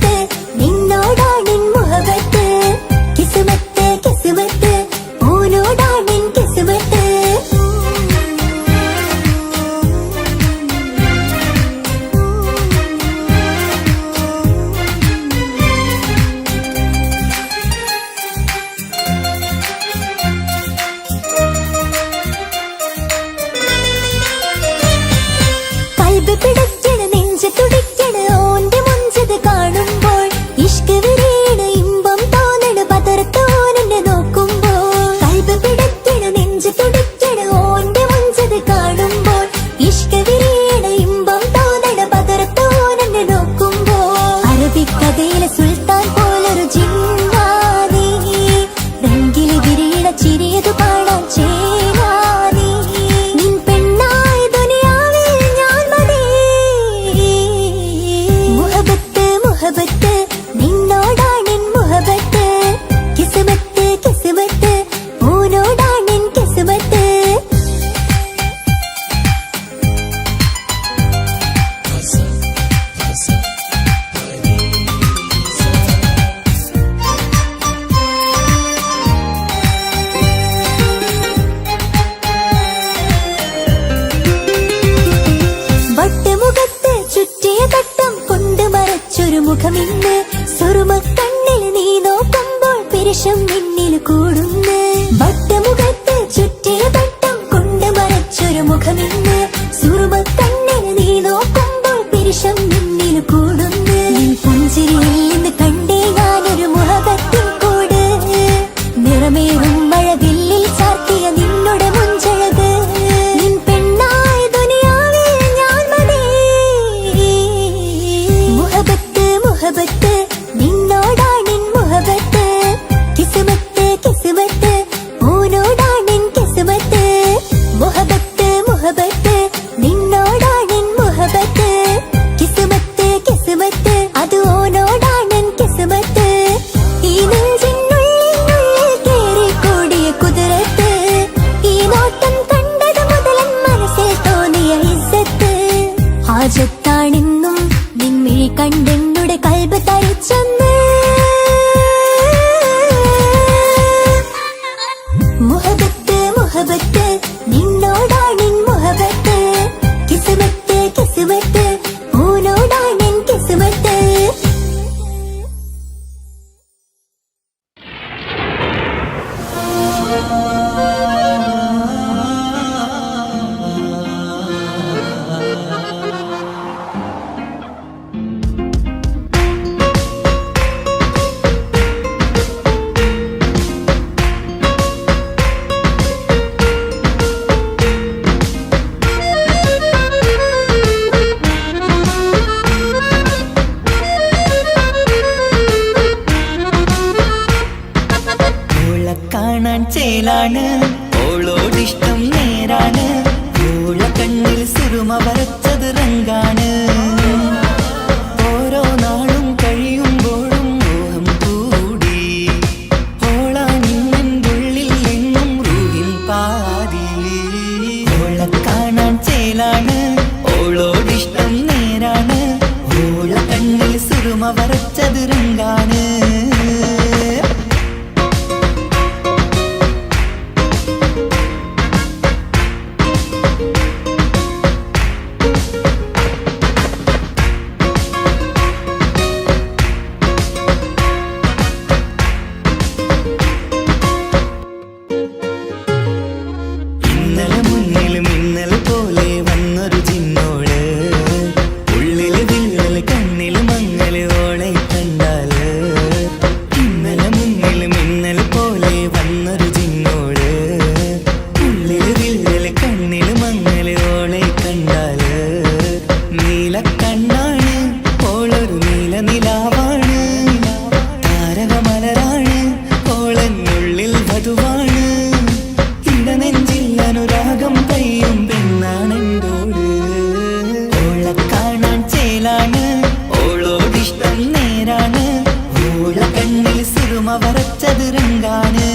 കിസ്മത്ത് നിന്നോടാണെൻ മുഹബത്ത് കിസ്മത്ത് കിസ്മത്ത് ഓനോടാണെൻ കിസ്മത്ത് കൽബ് പിടയ്ക്കണ് നെഞ്ച് തുടിക്കണ് ഓന്റെ മുഞ്ചത് കാണുമ്പോൾ ഇഷ്ക് വിരിയണ് ഇമ്പം തോന്നണ് പതർത്തോനെ നോക്കുമ്പോൾ കൽബ് പിടയ്ക്കണ് നെഞ്ച് തുടിക്കണ് ഓന്റെ മുഞ്ചത് കാണുമ്പോൾ ഇഷ്ക് വിരിയണ് ഇമ്പം തോന്നണ് പതർത്തോനെ നോക്കുമ്പോൾ അറബിക്കഥയിലെ സുൽത്താൻ പോലൊരു ജിന്നാനി രംഗില് വിരിയണ ചിരിയതു കാണാൻ ചേരാനി നിൻ പെണ്ണായ ദുനിയാവിൽ ഞാൻ മതി മുഹബത്ത് മുഹബത്ത് നിന്നോടാണെൻ മുഹബത്ത് കിസ്മത്ത് കിസ്മത്ത് ഓനോടാണെൻ കിസ്മത്ത് വട്ടമുഖത്ത് ചുറ്റിയ തട്ടം കൊണ്ട് മറച്ചൊരു മുഖമിന്ന് സുറുമക്കണ്ണിൽ നീ നോക്കുമ്പോൾ പിരിശം നിന്നിൽ കൂടുന്നു വട്ടമുഖത്ത് ചുറ്റിയ തട്ടം കൊണ്ട് മറച്ചൊരു മുഖമിന്ന് സുറുമക്കണ്ണിൽ നീ നോക്കുമ്പോൾ പിരിശം നിന്നിൽ കൂടുന്നു നിൻ പുഞ്ചിരിയിൽ നിന്ന് കണ്ടേ ഞാനൊരു മുഹബത്തിൻ കൂട് നിറമേറും മഴവില്ലിൽ ചാർത്തിയ നിന്നുടെ മുഞ്ചഴക് നിൻ പെണ്ണായ ദുനിയാവിൽ ഞാൻ മതി മുഹബത്ത് മുഹബത്ത് നിന്നോടാണെൻ മുഹബത്ത് കിസ്മത്ത് കിസ്മത്ത് ഓനോടാണെൻ കിസ്മത്ത് മുഹബത്ത് മുഹബത്ത് നിന്നോടാണെൻ മുഹബത്ത് കിസ്മത്ത് കിസ്മത്ത് അത് ഓനോടാണെൻ കിസ്മത്ത് ഈ നെഞ്ചിനുള്ളിൽ കേറിക്കൂടിയ കുതിരത്ത് ഈ നോട്ടം കണ്ടത് മുതലൻ മനസ്സിൽ തോന്നിയ ഇസ്സത്ത് ഹാജത്താണെന്നും നിൻമിഴി കണ്ടെന്നുടെ കൽബ് തരിച്ചെന്ന് മുഹബത്ത് മുഹബത്ത് നിന്നോടാണെൻ മുഹബത്ത് കിസ്മത്ത് കിസ്മത്ത് ഓനോടാണെൻ കിസ്മത്ത് ഓളെ കാണാൻ ചേലാണ് ഓളോടിഷ്ടം നേരാണ് ഓള കണ്ണിൽ സുറുമ വരച്ചത് റങ്കാണ് ഓരോ നാളും കഴിയുമ്പോഴും മോഹം കൂടി ഓളാനിന്നുള്ളിൽ എന്നും റൂഹിൻ പാതി ഓളെ കാണാൻ ചേലാണ് ഓളോടിഷ്ടം നേരാണ് ഓള കണ്ണിൽ സുറുമ വരച്ചത് റങ്കാണ് ഇന്നലെ മുന്നിൽ മിന്നൽ പോലെ വന്നൊരു ചിന്നോള് ഉള്ളില് വിള്ളല് കണ്ണില് മങ്ങല് ഓളെ കണ്ടാല് ഇന്നലെ മുന്നിൽ മിന്നൽ പോലെ വന്നൊരു ചിന്നോള് ഉള്ളില് വിള്ളല് കണ്ണില് മങ്ങല് ഓളെ കണ്ടാല് നീല കണ്ണാണ് ഓളൊരു നീല നിലാവാണ് താരകമലരാണ് ഓളെന്നുള്ളിൽ വധുവാണ് നെഞ്ചിൽ അനുരാഗം പെയ്യും പെണ്ണാണെന്തോട് ഓളെ കാണാൻ ചേലാണ് ഓളോടിഷ്ടം നേരാണ് ഓള കണ്ണിൽ സുറുമ വരച്ചത് റങ്കാണ്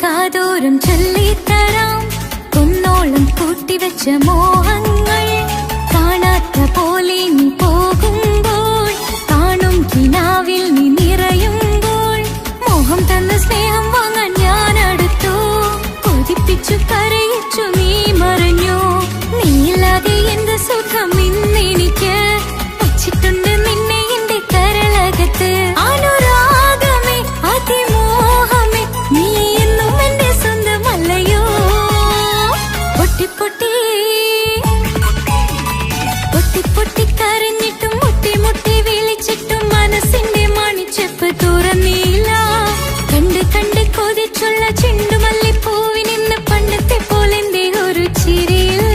കാതോരം ചൊല്ലിത്തരാം കുന്നോളം കൂട്ടിവെച്ച മോഹങ്ങൾ കാണാത്ത പോലെ നീ പോകുമ്പോൾ കാണും കിനാവിൽ നീ നിറയുമ്പോൾ മോഹം തന്ന സ്നേഹം വാങ്ങാൻ ഞാൻ അടുത്തു കൊതിപ്പിച്ചു കരയിച്ചു നീ മറഞ്ഞു നീയില്ലാതെ എന്ത് സുഖം ഇന്നെനിക്ക് വച്ചിട്ടുണ്ട് നിന്നെ എന്റെ കരളകത്ത് അനുരാഗമേ അതിമോഹമേ നീ എന്നും എന്റെ സ്വന്തമല്ലയോ പൊട്ടി പൊട്ടി പൊട്ടി പൊട്ടി കരഞ്ഞിട്ടും മുട്ടി മുട്ടി വിളിച്ചിട്ടും മനസ്സിന്റെ മണിച്ചെപ്പ് തുറന്നില്ല കണ്ട് കണ്ട് കൊതിച്ചുള്ള ചെണ്ടുമല്ലിപ്പൂവിനിന്ന് പണ്ടത്തെ പോലെന്തേ ഒരു ചിരിയില്ല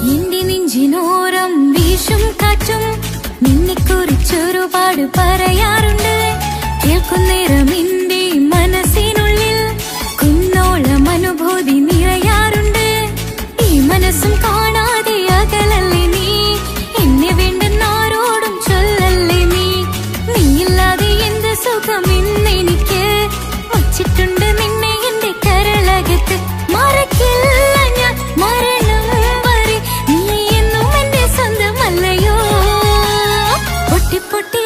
എന്റെ നെഞ്ചിനോരം വീശും കാറ്റും നിന്നെക്കുറിച്ചൊരുപാട് പറയാറുണ്ട് കേൾക്കുന്നേരം എന്റെ മനസ്സിനുള്ളിൽ കുന്നോളം അനുഭൂതി നിറയാറുണ്ട് ഈ മനസ്സും കാണാതെ അകലല്ലേ നീ എന്നെ വേണ്ടെന്നാരോടും ചൊല്ലല്ലേ നീ നീയില്ലാതെ എന്ത് സുഖം ഇന്നെനിക്ക് വച്ചിട്ടുണ്ട് നിന്നെ എന്റെ കരളകത്ത് മറക്കില്ല ഞാൻ മരണം വരെ നീ എന്നും എന്റെ സ്വന്തമല്ലയോ പൊട്ടി പൊട്ടി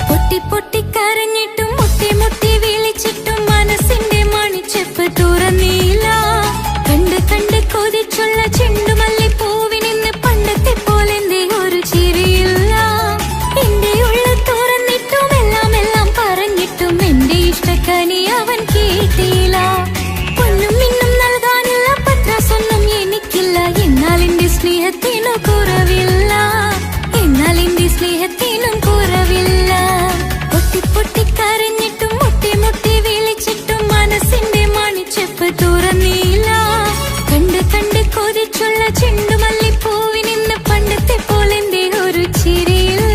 പൊട്ടി പൊട്ടി കരഞ്ഞിട്ടും മുട്ടി മുട്ടി വിളിച്ചിട്ടും മനസ്സിന്റെ മണിച്ചെപ്പ് തുറന്നില്ല കണ്ട് കണ്ട് കൊതിച്ചുള്ള ചെണ്ടുമല്ലിപ്പൂവിനിന്ന് പണ്ടത്തെ പോലെന്തേ ഒരു ചിരിയില്ല എന്റെ ഉള്ളിൽ തുറന്നിട്ടും എല്ലാം എല്ലാം പറഞ്ഞിട്ടും എന്റെ ഇഷ്ടക്കനി അവൻ കേട്ടില്ല പൊന്നും മിന്നും നൽകാനുള്ള പത്രാസൊന്നും എനിക്കില്ല എന്നാൽ എന്റെ സ്നേഹത്തിനു കുറവില്ല എന്നാൽ എന്റെ സ്നേഹത്തിനും കുറവില്ല പൊട്ടി പൊട്ടി കരഞ്ഞിട്ടും മുട്ടി മുട്ടി വിളിച്ചിട്ടും മനസ്സിന്റെ മണിച്ചെപ്പ് തുറന്നില്ല കണ്ട് കണ്ട് കൊതിച്ചുള്ള ചെണ്ടുമല്ലിപ്പൂവിനിന്ന് പണ്ടത്തെ പോലെന്തേ ഒരു ചിരിയില്ല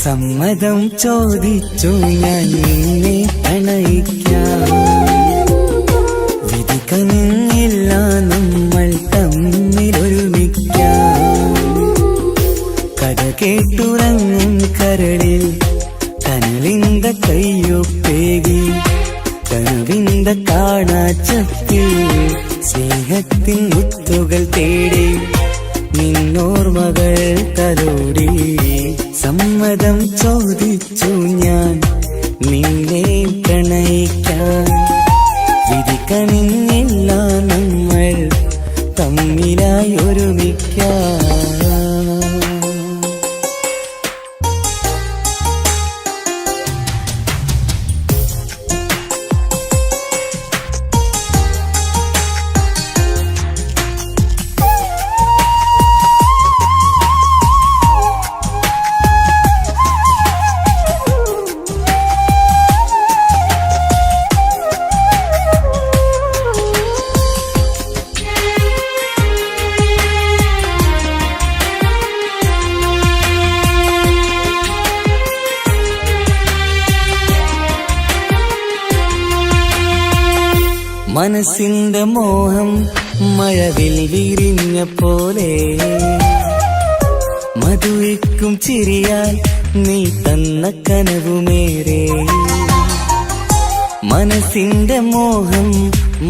സമ്മതം ചോദിച്ചു ഞാൻ നിന്നെ പ്രണയിക്കാം വിധിക്കനില്ല നമ്മൾ തമ്മിലൊരുമിക്കാം കഥ കേട്ടുറങ്ങും കരളിൽ കനലിന്ത കയ്യൊപ്പേകി കനവിന്ത കാണാച്ചത്തിൽ സ്നേഹത്തിൻ മുത്തുകൾ തേടി നിന്നോർമകൾ തലോടി സമ്മതം ചോദിച്ചു ഞാൻ നിന്നെ പ്രണയിക്കാൻ വിധിക്കണില്ല നമ്മൾ തമ്മിലായി ഒരുമിക്കാം മനസ്സിന്റെ മോഹം മഴവിൽ വിരിഞ്ഞ പോലെ മധുവിക്കും ചിരിയാൽ നീ തന്ന കനവുമേറെ മനസ്സിന്റെ മോഹം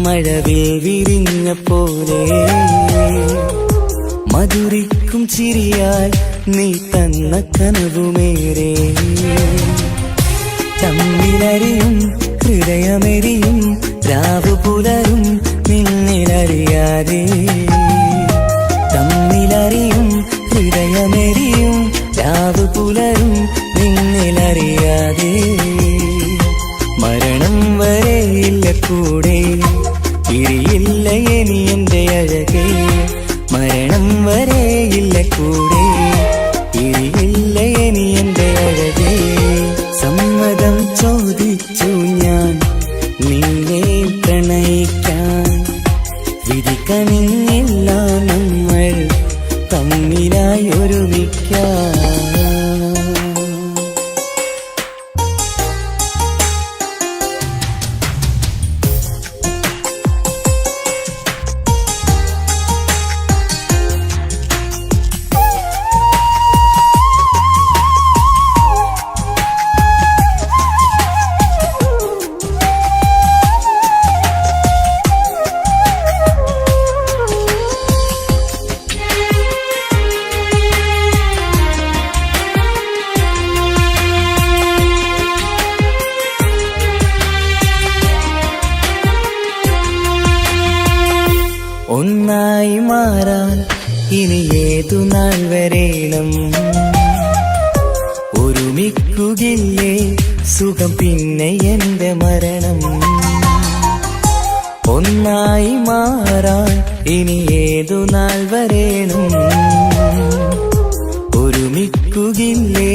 മഴവിൽ വിരിഞ്ഞ പോലെ മധുരിക്കും ചിരിയാൽ നീ തന്ന കനവുമേറെ തമ്മിലറിയും ഹൃദയമെരിയും രാവു പുലരും നിന്നിലറിയാതെ തമ്മിലറിയും ഹൃദയമെരിയും രാവു പുലരും നിന്നിലറിയാതെ മരണം വരെയില്ല കൂടെ ഇരിയില്ല ഇനി എന്റെ അഴകേ മരണം വരെയില്ല കൂടെ ഇരിയില്ല ഇനി എന്റെ അഴകേ സമ്മതം ചോദിച്ചു ഞാൻ നിന്നെ പ്രണയിക്കാൻ വിധി കനിഞ്ഞില്ല നമ്മൾ തമ്മിലായി ഒരുമിക്കാൻ ഒന്നായി മാറാൻ ഇനി ഏതു നാൾ വരേണം ഒരുമിക്കുകയില്ലേ സുഖം പിന്നെ എന്റെ മരണം ഒന്നായി മാറാൻ ഇനി ഏതു നാൾ വരേണം ഒരുമിക്കുകയില്ലേ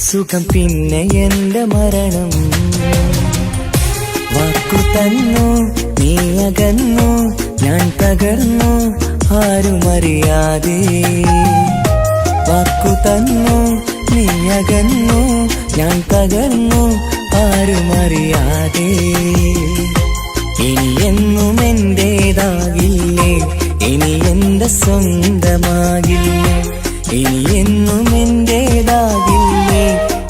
സുഖം പിന്നെ എന്റെ മരണം വാക്കു തന്നു നീ അകന്നു ഞാൻ തകർന്നു ആരുമറിയാതെ വാക്കു തന്നു നീ അകന്നു ഞാൻ തകർന്നു ആരുമറിയാതെ ഇനി എന്നും എന്റേതാകില്ലേ ഇനി എന്റെ സ്വന്തമാകില്ലേ ഇനി എന്നും എന്റേതാകില്ലേ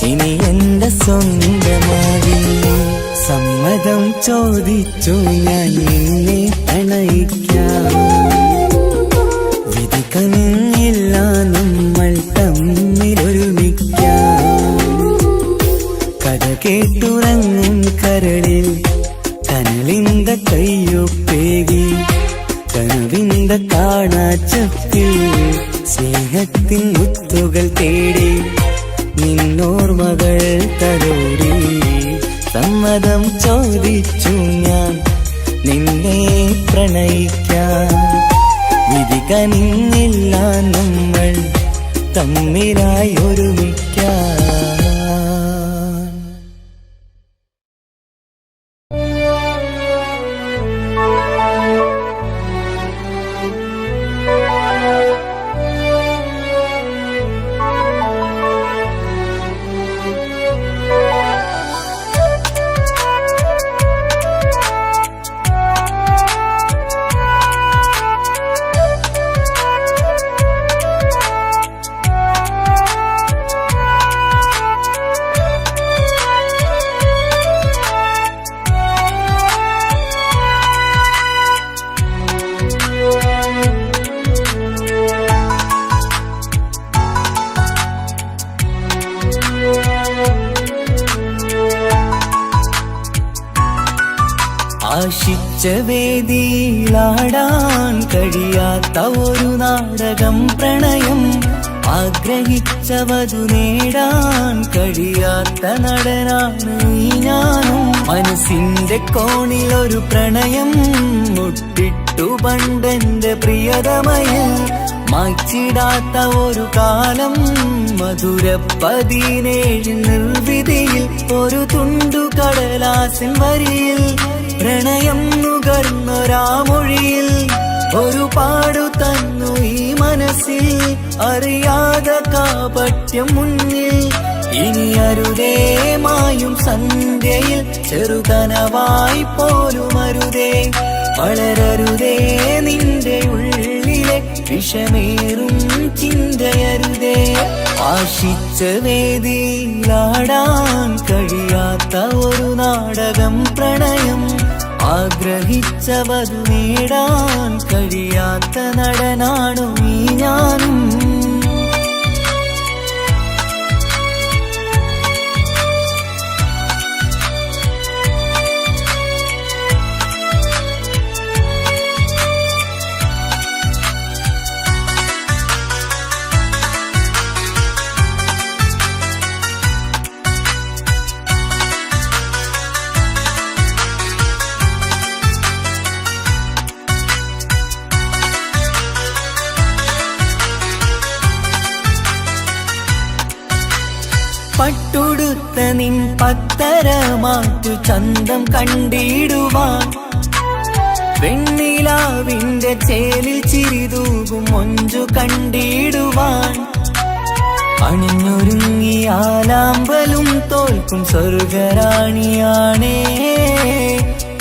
ഇനി എന്റെ സ്വന്തമാകില്ലേ സമ്മതം ചോദിച്ചു ഞാൻ നിന്നെ പ്രണയിക്കാം വിധി കനിഞ്ഞില്ല നമ്മൾ തമ്മിലൊരുമിക്കാം കഥ കേട്ടുറങ്ങും കരളിൽ കനലിന്ത കയ്യൊപ്പേകി കനവിന്ത കാണാച്ചപ്പിൽ സ്നേഹത്തിൻ മുത്തുകൾ തേടി നിന്നോർമകൾ തലോടി സമ്മതം ചോദിച്ചു ഞാൻ നിന്നെ പ്രണയിക്കാൻ വിധി കനിഞ്ഞില്ല നമ്മൾ തമ്മിലായി ഒരുമിക്കാൻ ആശിച്ച വേദിയിലാടാൻ കഴിയാത്ത ഒരു നാടകം പ്രണയം ആഗ്രഹിച്ചവതു നേടാൻ കഴിയാത്ത നടനാണ് ഈ ഞാനും മനസ്സിന്റെ കോണിലൊരു പ്രണയം മുട്ടിട്ടു പണ്ടെന്റെ പ്രിയതമയിൽ മായ്ച്ചിടാത്ത ഒരു കാലം മധുര 17 നിർവിധിയിൽ ഒരു തുണ്ടു കടലാസിൻ വരിയിൽ പ്രണയം നുകർന്നൊരാമൊഴിയിൽ ഒരു പാടു തന്നു ഈ മനസ്സിൽ അറിയാതെ കാപട്യം മുന്നിൽ ഇനി അരുതേ മായും സന്ധ്യയിൽ ചെറുകനവായി പോലും അരുതേ വളരരുതേ നിന്റെ ഉള്ളിലെ ഉള്ളിലെ വിഷമേറും ചിന്തയരുതേ. ആശിച്ച വേദിയിലാടാൻ കഴിയാത്ത ഒരു നാടകം പ്രണയം, ആഗ്രഹിച്ചവതു നേടാൻ കഴിയാത്ത നടനാണു നീ ഞാനും. പട്ടുടുത്ത നിൻ പത്തരമാറ്റു ചന്തം കണ്ടിടുവാൻ, വെണ്ണിലാവിന്റെ ചേലിൽ ചിരിതൂകും മൊഞ്ചു കണ്ടിടുവാൻ, അണിഞ്ഞൊരുങ്ങിയാലാമ്പലും തോൽക്കും സ്വർഗരാണിയാണേ.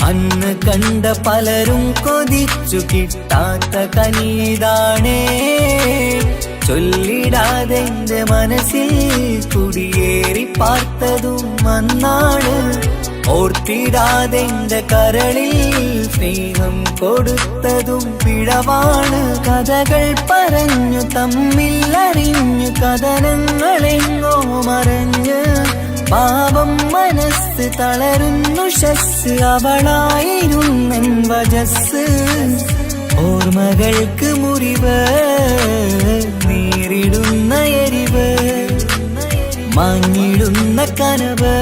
അന്ന് കണ്ട പലരും കൊതിച്ചു കിട്ടാത്ത കനിതാണേ. ചൊല്ലിടാതെ എന്റെ മനസ്സിൽ കുടിയേറി പാർത്തതും അന്നാണ്, ഓർത്തിടാതെ എന്റെ കരളിൽ സ്നേഹം കൊടുത്തതും പിഴവാണ്. കഥകൾ പറഞ്ഞു തമ്മിൽ അറിഞ്ഞു കഥനങ്ങളെങ്ങോ മറഞ്ഞ്, പാപം മനസ്സ് തളരുന്നു ഷസ്, അവളായിരുന്നൻ വജസ്. ഓർമ്മകൾക്ക് മുറിവ് നേരിടുന്ന എരിവ്, മങ്ങിടുന്ന കനവ്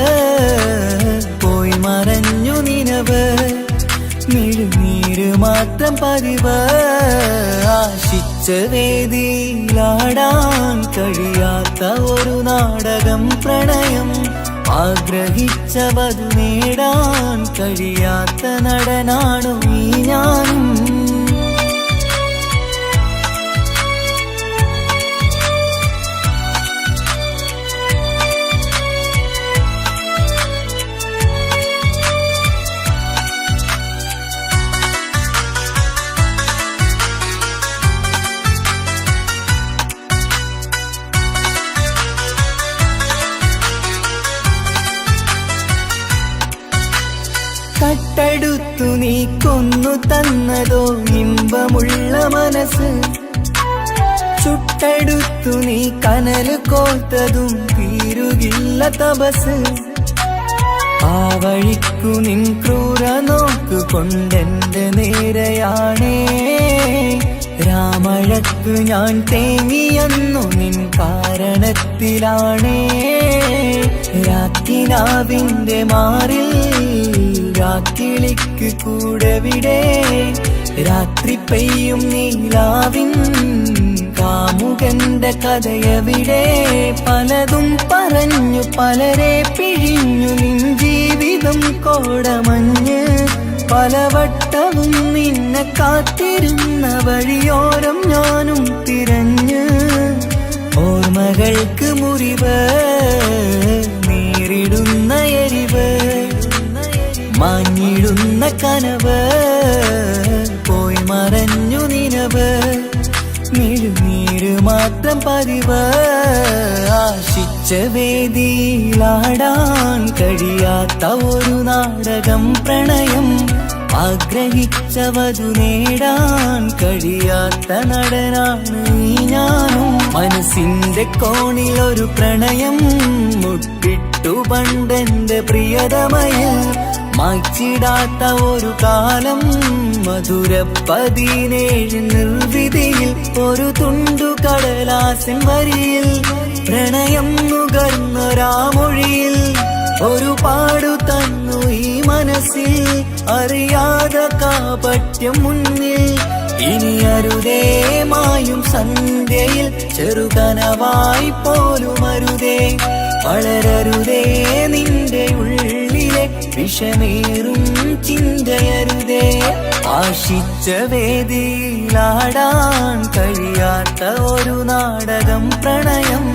പോയി മറഞ്ഞു നിനവ്, മിഴുനീര് മാത്രം പതിവ്. ആശിച്ച വേദിയിലാടാൻ കഴിയാത്ത ഒരു നാടകം പ്രണയം, ആഗ്രഹിച്ചവതു നേടാൻ കഴിയാത്ത നടനാണു നീ ഞാനും. കട്ടെടുത്തു നീ കൊന്നു തന്നതോ ഇമ്പമുള്ള മനസ്സ്, ചുട്ടെടുത്തു നീ കനല് കോർത്തതും തീരുകില്ല തപസ്. ആ വഴിക്കു നിൻ ക്രൂര നോക്കു കൊണ്ടെന്റെ നേരെയാണേ. രാമഴക്കു ഞാൻ തേങ്ങിയെന്നു നിൻ കാരണത്തിലാണേ. രാത്തിനാവിന്റെ മാറിൽ രാക്കിളിക്ക് കൂടെവിടെ, രാത്രി പെയ്യും നീലാവിൻ കാമുകന്റെ കഥയവിടെ. പലതും പറഞ്ഞു പലരെ പിഴിഞ്ഞു നിൻ ജീവിതം കോടമഞ്ഞ്, പലവട്ടവും നിന്നെ കാത്തിരുന്ന വഴിയോരം ഞാനും തിരഞ്ഞ്. ഓർമ്മകൾക്ക് മുറിവ് നേരിടുന്ന എരിവ്, മങ്ങിടുന്ന കനവ് പോയി മറഞ്ഞു നിനവ്, മിഴുനീര് മാത്രം പതിവ്. ആശിച്ച വേദിയിലാടാൻ കഴിയാത്ത ഒരു നാടകം പ്രണയം, ആഗ്രഹിച്ചവതു നേടാൻ കഴിയാത്ത നടനാണ് നീ ഞാനും. മനസ്സിന്റെ കോണിലൊരു പ്രണയം മുട്ടിട്ടു പണ്ടെന്റെ പ്രിയതമയിൽ, മായ്ച്ചിടാത്ത ഒരു കാലം മധുര 17 നിർവിധിയിൽ. ഒരു തുണ്ടു കടലാസിൻ വരിയിൽ പ്രണയം നുകർന്നൊരാമൊഴിയിൽ, ഒരു പാടു തന്നു ഈ മനസ്സിൽ അറിയാതെ കാപട്യം മുന്നിൽ. ഇനി അരുതേ മായും സന്ധ്യയിൽ ചെറുകനവായി പോലും അരുതേ, വളരരുതേ നിന്റെ ഉള്ളിലെ വിഷമേറും ചിന്തയരുതേ. ആശിച്ച വേദിയിലാടാൻ കഴിയാത്ത ഒരു നാടകം പ്രണയം,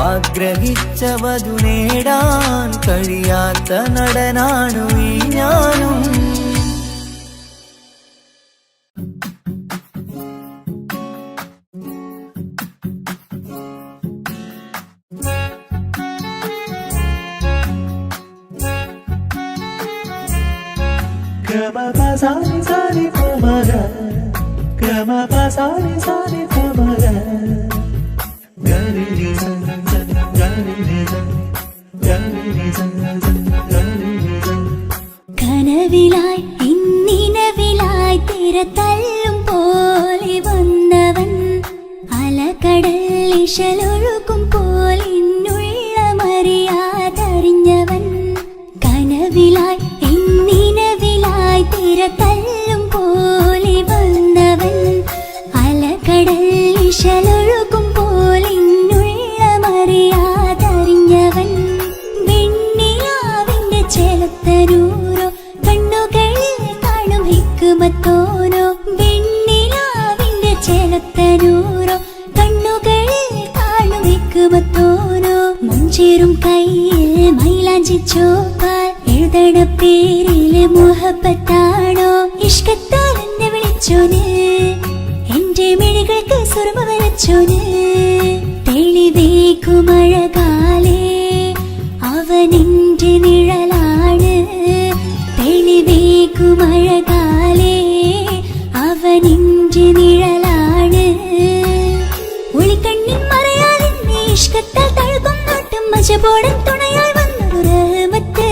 ആഗ്രഹിച്ചവതു നേടാൻ കഴിയാത്ത നടനാണു ഈ ഞാനും. കനവിലായി ഇന്നിനവിലായി തിരതല്ലും പോലെ വന്നവൻ അലകടൽ ഇശലൊഴുകും പോലിന്നുള്ളമറിയാതറിഞ്ഞവൻ കനവിലായി ഇന്നിനവിലായി തിരതല്ലും പോലെ വന്നവൻ അലകടൽ ഇശലൊഴുകും പോലിന്നുള്ളമറിയാതറിഞ്ഞവൻ വെണ്ണിലാവിന്റെ ചെലത്തരൂരോ കണ്ണുകളിൽ കാണും ഹിക്കുമത്തോനോ വെണ്ണിലാവിന്റെ ചെലത്തരൂരോ കണ്ണുകളിൽ കാണും ഹിക്കുമത്തോനോ മുഞ്ചേറും കയ്യിൽ മൈലാഞ്ചി ചോപ്പാൽ എഴുതണ പേരിലെ മുഹബത്താണോ ഇഷ്കത്താൽ എന്നെ വിളിച്ചോന് എന്റെ മിഴികൾക്ക് സുറുമ വരച്ചോന് തെളിവേക്കുമഴകാലേ അവനെന്റെ നിഴലാണ് തെളിവേക്കുമഴകാലേ അവനെന്റെ നിഴലാണ് ഒളിക്കണ്ണിൻ മറയാൽ എന്നെ ഇഷ്കത്താൽ തഴുകും നോട്ടും മജബോടൻ തുണയായി വന്നൊരു റഹ്മത്ത്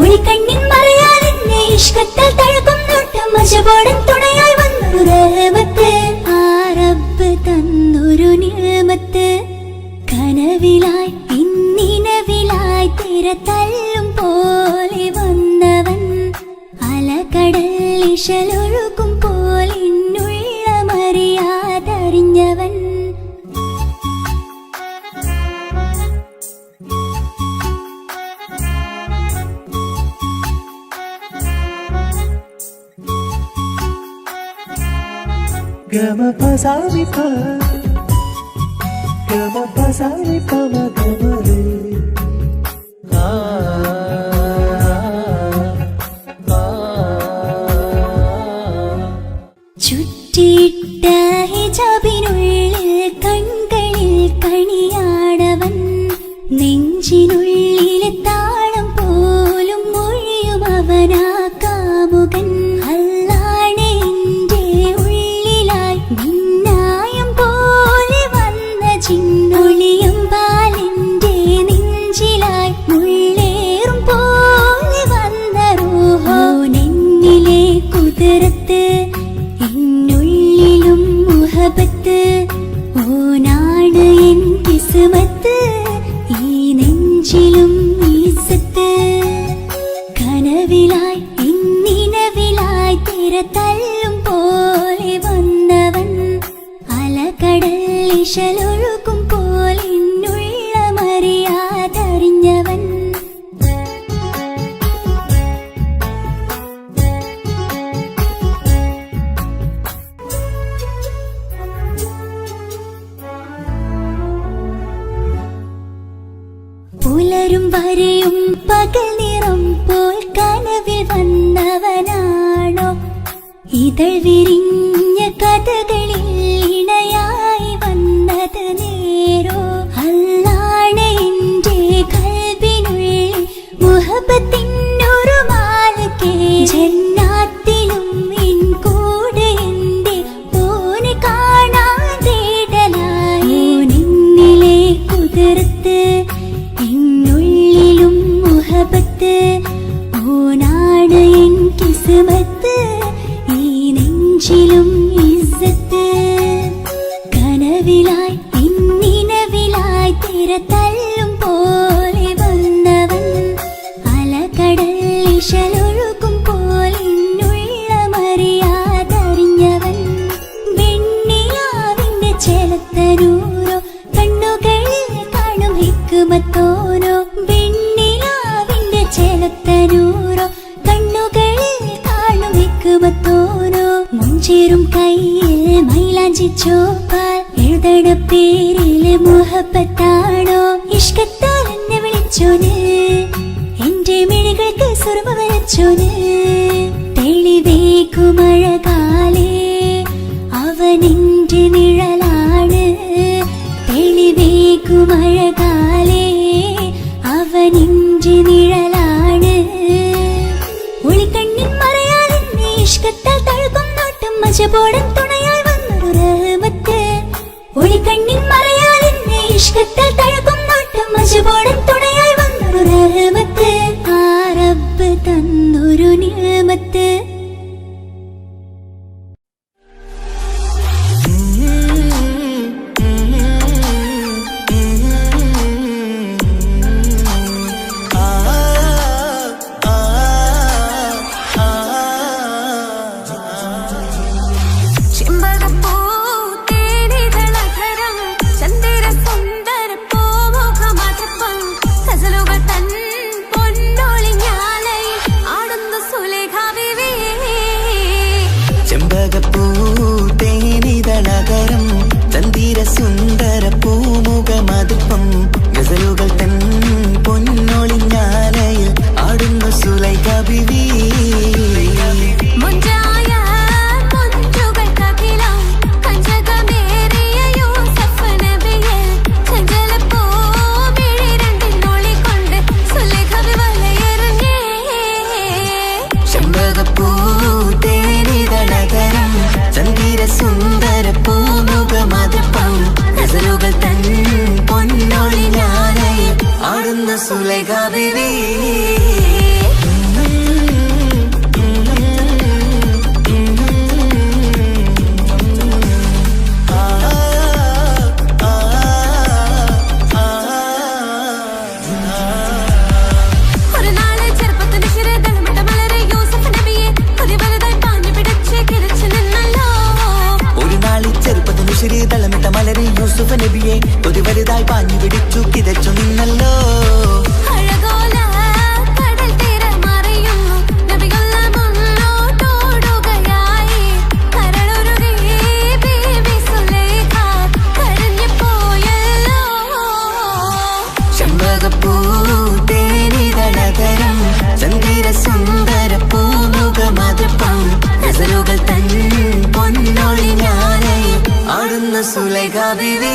ഒളിക്കണ്ണിൻ മറയാൽ എന്നെ ഇഷ്കത്താൽ തഴുകും നോട്ടും മജബോടൻ തുണയായി വന്നൊരു റഹ്മത്ത് ആ റബ്ബ് തന്നൊരു നിഅമത്ത് കനവിലായി ഇന്നിനവിലായി തിരതല്ലും പോലെ വന്നവൻ അലകടൽ ഇശലൊഴുകും പോലിന്നുള്ളമറിയാതറിഞ്ഞവൻ ചുറ്റിയിട്ട ഹിജാബിനുള്ളിൽ കൺകളിൽ കണിയാടവൻ നെഞ്ചിനുള്ളിലെ താളം പോലും മൊഴിയും അവനാ കാമുകൻ അല്ലാണെ എന്റെ ഉള്ളിലായി മിന്നായം പോലെ വന്ന ചിന്നൊളിയും പാലിന്റെ നെഞ്ചിലായി മുള്ളേറും പോലെ വന്ന റൂഹോ നെന്നിലെ കുതിരത്ത് എന്നുള്ളിലും മുഹബത്ത് ഓനാണ് എൻ കിസ്മത്ത് ഈ നെഞ്ചിലും ഈസത്ത് കനവിലായി ഇന്നിനവിലായി തിരതല്ലും പോലെ വന്നവൻ അലകടൽ ഇശലൊഴുകും പോലിന്നുള്ളമറിയാതറിഞ്ഞവൻ പുലരും വരെയും പകൽ നിറം പോൽ കനവിൽ വന്നവനാണോ ഇതൾ വിരിഞ്ഞ കഥകളിൽ ഇണയായി വന്നത് നേരോ അല്ലാണെ എന്റെ കൽബിനുള്ളിൽ മുഹബത്തിനൊരു മാലക്കേ ജന്നാത്തിലും എൻ കൂടെ എന്റെ ഓനെ കാണാൻ തേടലായി നിന്നിലെ കുതിരത്ത് എന്നുള്ളിലും മുഹബത്ത് ഓനാണ് എൻ കിസ്മത്ത് ഈ നെഞ്ചിലും ഇസ്സത്ത് കനവിലായി ഇന്നിനവിലായി തിരതല്ലും പോലെ വന്നവൻ അലകടൽ ഇശലൊഴുകും പോലിന്നുള്ളമറിയാതറിഞ്ഞവൻ വെണ്ണിലാവിന്റെ ചെലത്തരൂരോ കണ്ണുകളിൽ കാണും ഹിക്കുമത്തോനോ വെണ്ണിലാവിന്റെ ചെലത്തരൂരോ കണ്ണുകളിൽ കാണും ഹിക്കുമത്തോനോ മുഞ്ചേറും കയ്യിൽ മൈലാഞ്ചി ചോപ്പാൽ എഴുതണ പേരിലെ മുഹബത്താണോ ഇഷ്കത്താൽ എന്നെ വിളിച്ചോന് എന്റെ മിഴികൾക്ക് സുറുമ വരച്ചോന് തെളിവേക്കുമഴകാലേ അവനെന്റെ നിഴലാണ് തെളിവേക്കുമഴകാലേ അവനെന്റെ നിഴലാണ് ഒളിക്കണ്ണിൻ മറയാ മഷുപോടൻ തുണയായി വന്നൊരു റഹ്മത്ത് ഒളിക്കണ്ണിൻ മറയാൽ എന്നെ ഇഷ്കത്തിൽ തഴുകും നാട്ടം മഷുപോടൻ തുണയായി വന്നൊരു റഹ്മത്ത് ആ റബ്ബ് തന്നൊരു നിഅമത്ത് ചെമ്പകപ്പൂതേനിതളകരം ചന്ദിര സുന്ദര പൂമുഖമതുപ്പം ഗസലുകൾ തൻ പൊന്നൊളിഞ്ഞാലയിൽ ആടുന്നു സുലൈഖ ബീവി ചെമ്പകപ്പൂതേനിതളകരം ചന്ദിര സുന്ദര പൂമുഖമതുപ്പം ഗസലുകൾ തൻ പൊന്നൊളിഞ്ഞാലയിൽ ആടുന്നു സുലൈഖ ബീവി തളമിട്ട മലരി യൂസുഫ് നബിയെ ഒരു വലുതായി പാഞ്ഞു പിടിച്ചു കിതച്ചു നിന്നല്ലോ ചെമ്പകപ്പൂതേനിതളകരം ചന്ദിര സുന്ദര പൂമുഖമതുപ്പം ഗസലുകൾ തൻ പൊന്നൊളിഞ്ഞാലയിൽ ആടുന്നു സുലൈഖ ബീവി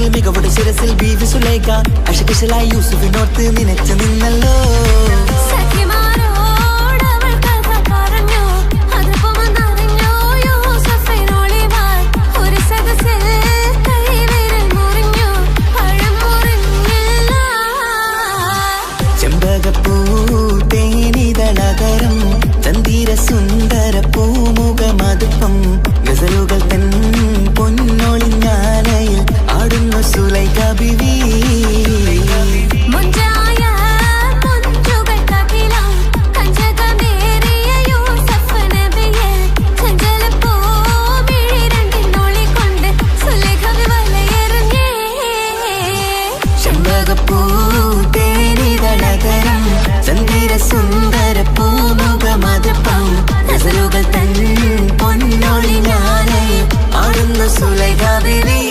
മികവുടെ ശിരസിൽ ബീവി സുലൈഖ അശകുശലായി യൂസുഫിനോർത്ത് നിനച്ചു നിന്നല്ലോ ചെമ്പകപ്പൂതേനിതളകരം ചന്ദിര സുന്ദര പൂമുഖമതുപ്പം ഗസലുകൾ തൻ പൊന്നൊളിഞ്ഞാലയിൽ ആടുന്നു സുലൈഖ ബീവി ചെമ്പകപ്പൂതേനിതളകരം ചന്ദിര സുന്ദര പൂമുഖമതുപ്പം ഗസലുകൾ തൻ പൊന്നൊളിഞ്ഞാലയിൽ ആടുന്നു സുലൈഖ ബീവി